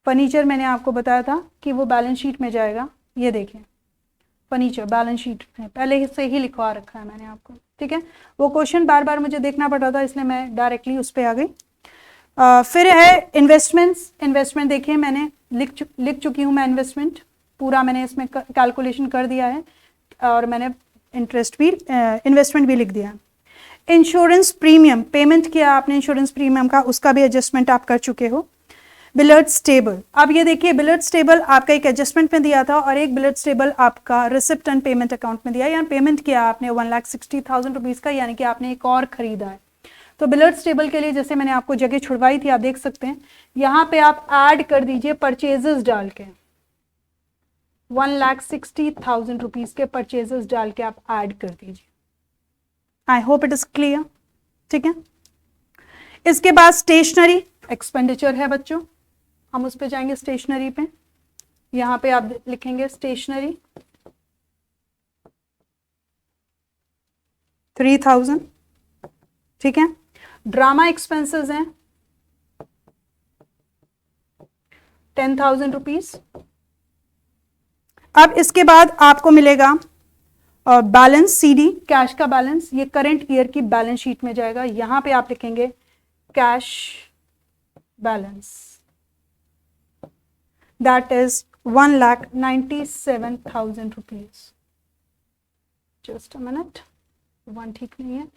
फर्नीचर मैंने आपको बताया था कि वो बैलेंस शीट में जाएगा, ये देखें फर्नीचर बैलेंस शीट में पहले से ही लिखवा रखा है मैंने आपको, ठीक है। वो क्वेश्चन बार बार मुझे देखना पड़ रहा था इसलिए मैं डायरेक्टली उस पर आ गई। फिर है इन्वेस्टमेंट्स। इन्वेस्टमेंट देखिए मैंने लिख चुकी हूँ मैं, इन्वेस्टमेंट पूरा मैंने इसमें कैलकुलेशन कर दिया है और मैंने इंटरेस्ट भी इन्वेस्टमेंट भी लिख दिया। इंश्योरेंस प्रीमियम पेमेंट किया आपने इंश्योरेंस प्रीमियम का, उसका भी एडजस्टमेंट आप कर चुके हो। बिलर्ड्स टेबल, अब ये देखिए बिलर्ड्स टेबल आपका एक एडजस्टमेंट में दिया था और एक बिलर्ड्स टेबल आपका रिसिप्ट एंड पेमेंट अकाउंट में दिया, यानी पेमेंट किया आपने 1,60,000 रुपीज़ का, यानी कि आपने एक और खरीदा है। तो बिलर्ड्स टेबल के लिए जैसे मैंने आपको जगह छुड़वाई थी, आप देख सकते हैं यहाँ पे आप ऐड कर दीजिए परचेजेस डाल के, 1,60,000 रुपीज़ के परचेजेस डाल के आप ऐड कर दीजिए। I hope it is clear, ठीक है। इसके बाद स्टेशनरी एक्सपेंडिचर है बच्चों, हम उस पे जाएंगे स्टेशनरी पे। यहां पे आप लिखेंगे स्टेशनरी 3,000, ठीक है। ड्रामा एक्सपेंसेस हैं 10,000 रुपीज। अब इसके बाद आपको मिलेगा बैलेंस सीडी, कैश का बैलेंस, ये करंट ईयर की बैलेंस शीट में जाएगा। यहां पे आप लिखेंगे cash balance, that is 1,97,000 rupees. Just a minute, one ठीक नहीं है,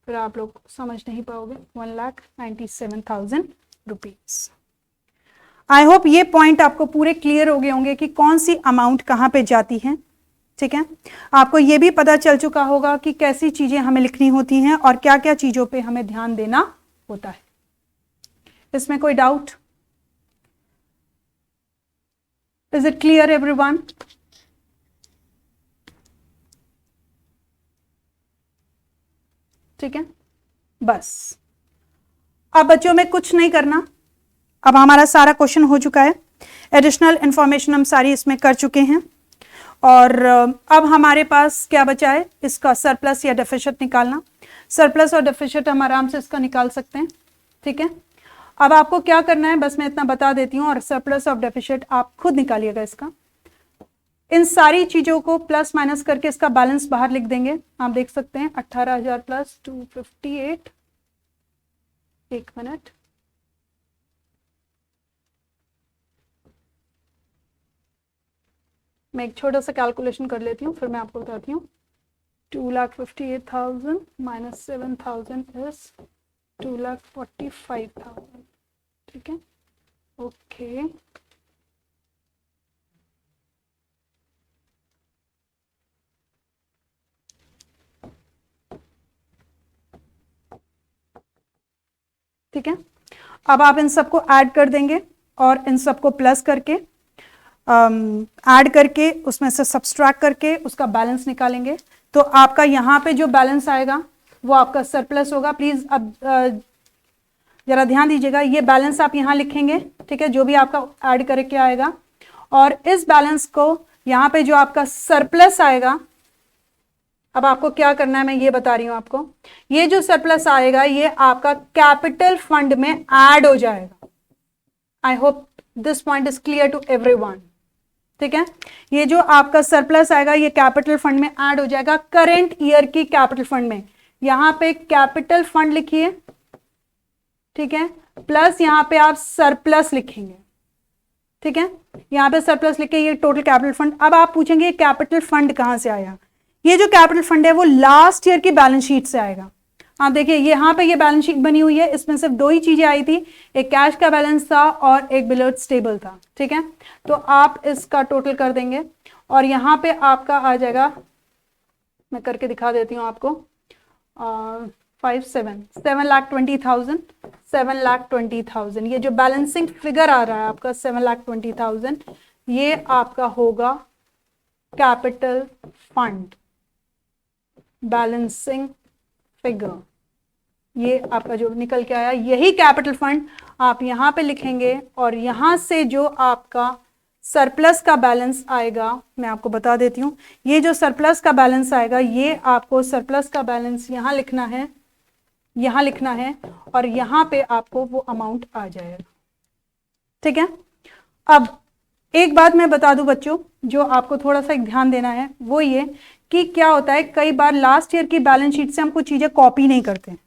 फिर आप लोग समझ नहीं पाओगे। 1,97,000 रुपीज। आई होप ये पॉइंट आपको पूरे क्लियर हो गए होंगे कि कौन सी अमाउंट कहां पे जाती है, ठीक है। आपको ये भी पता चल चुका होगा कि कैसी चीजें हमें लिखनी होती हैं और क्या क्या चीजों पे हमें ध्यान देना होता है। इसमें कोई doubt? Is it clear everyone? ठीक है, बस अब बच्चों में कुछ नहीं करना, अब हमारा सारा क्वेश्चन हो चुका है। एडिशनल इंफॉर्मेशन हम सारी इसमें कर चुके हैं और अब हमारे पास क्या बचा है, इसका सरप्लस या डेफिसिट निकालना। सरप्लस और डेफिसिट हम आराम से इसका निकाल सकते हैं, ठीक है। अब आपको क्या करना है, बस मैं इतना बता देती हूँ और सरप्लस और डेफिसिट आप खुद निकालिएगा इसका। इन सारी चीजों को प्लस माइनस करके इसका बैलेंस बाहर लिख देंगे। आप देख सकते हैं 18,000 प्लस 258, एक मिनट, मैं एक छोटा सा कैलकुलेशन कर लेती हूँ फिर मैं आपको बताती हूँ। 2,58,000 माइनस 7,000 इज 2,45,000, ठीक है। ओके, ठीक है। अब आप इन सबको ऐड कर देंगे और इन सबको प्लस करके ऐड करके उसमें से सब्सट्रैक्ट करके उसका बैलेंस निकालेंगे। तो आपका यहाँ पे जो बैलेंस आएगा वो आपका सरप्लस होगा। प्लीज अब जरा ध्यान दीजिएगा, ये बैलेंस आप यहाँ लिखेंगे, ठीक है, जो भी आपका ऐड करके आएगा, और इस बैलेंस को यहाँ पे जो आपका सरप्लस आएगा, अब आपको क्या करना है मैं ये बता रही हूं आपको। ये जो सरप्लस आएगा ये आपका कैपिटल फंड में ऐड हो जाएगा। I hope this point is clear to everyone, ठीक है। ये जो आपका सरप्लस आएगा ये कैपिटल फंड में ऐड हो जाएगा, करंट ईयर की कैपिटल फंड में। यहां पे कैपिटल फंड लिखिए, ठीक है, प्लस यहां पे आप सरप्लस लिखेंगे, ठीक है। यहां पे सरप्लस लिखे, ये टोटल कैपिटल फंड। अब आप पूछेंगे कैपिटल फंड कहां से आया? ये जो कैपिटल फंड है वो लास्ट ईयर की बैलेंस शीट से आएगा। आप देखिए यहां पे ये बैलेंस शीट बनी हुई है, इसमें सिर्फ दो ही चीजें आई थी, एक कैश का बैलेंस था और एक बिलर्ड्स टेबल था, ठीक है। तो आप इसका टोटल कर देंगे और यहां पे आपका आ जाएगा, मैं करके दिखा देती हूं आपको, 7,20,000, 7,20,000। ये जो बैलेंसिंग फिगर आ रहा है आपका 7,20,000, ये आपका होगा कैपिटल फंड बैलेंसिंग फिगर। ये आपका जो निकल के आया यही कैपिटल फंड आप यहां पे लिखेंगे और यहां से जो आपका सरप्लस का बैलेंस आएगा, मैं आपको बता देती हूं, ये जो सरप्लस का बैलेंस आएगा ये आपको सरप्लस का बैलेंस यहां लिखना है, यहां लिखना है और यहां पे आपको वो अमाउंट आ जाएगा, ठीक है। अब एक बात मैं बता दूं बच्चों, जो आपको थोड़ा सा एक ध्यान देना है वो ये कि क्या होता है, कई बार लास्ट ईयर की बैलेंस शीट से हम कुछ चीजें कॉपी नहीं करते हैं,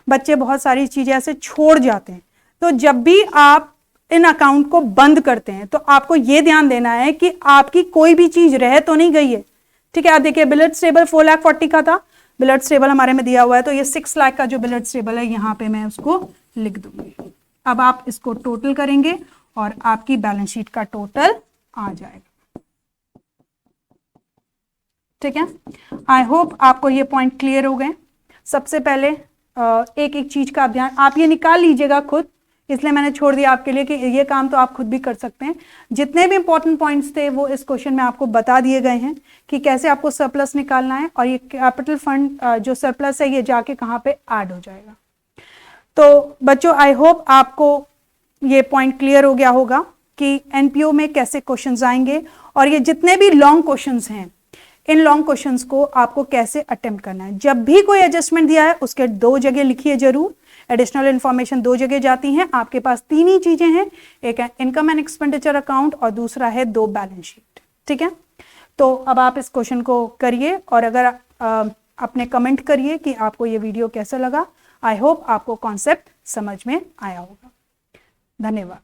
बच्चे बहुत सारी चीजें ऐसे छोड़ जाते हैं। तो जब भी आप इन अकाउंट को बंद करते हैं तो आपको यह ध्यान देना है कि आपकी कोई भी चीज रह तो नहीं गई है। ठीक है, आप देखिए बिलियर्ड्स टेबल 4,40,000 का था, बिलियर्ड्स टेबल हमारे में दिया हुआ है, तो ये 6 लाख का जो बिलियर्ड्स टेबल है यहां पे मैं उसको लिख दूंगी। अब आप इसको टोटल करेंगे और आपकी बैलेंस शीट का टोटल आ जाएगा। ठीक है, आई होप आपको ये पॉइंट क्लियर हो गए। सबसे पहले एक एक चीज का ध्यान आप ये निकाल लीजिएगा खुद, इसलिए मैंने छोड़ दिया आपके लिए कि ये काम तो आप खुद भी कर सकते हैं। जितने भी इंपॉर्टेंट पॉइंट्स थे वो इस क्वेश्चन में आपको बता दिए गए हैं कि कैसे आपको सरप्लस निकालना है और ये कैपिटल फंड जो सरप्लस है ये जाके कहाँ पे ऐड हो जाएगा। तो बच्चों आई होप आपको ये पॉइंट क्लियर हो गया होगा कि एनपीओ में कैसे क्वेश्चंस आएंगे और ये जितने भी लॉन्ग क्वेश्चंस हैं इन लॉन्ग क्वेश्चंस को आपको कैसे अटेम्प्ट करना है। जब भी कोई एडजस्टमेंट दिया है उसके 2 जगह लिखिए जरूर, एडिशनल इंफॉर्मेशन 2 जगह जाती हैं, आपके पास 3 ही चीजें हैं, एक है इनकम एंड एक्सपेंडिचर अकाउंट और दूसरा है 2 बैलेंस शीट। ठीक है, तो अब आप इस क्वेश्चन को करिए और अगर अपने कमेंट करिए कि आपको ये वीडियो कैसा लगा। आई होप आपको कॉन्सेप्ट समझ में आया होगा। धन्यवाद।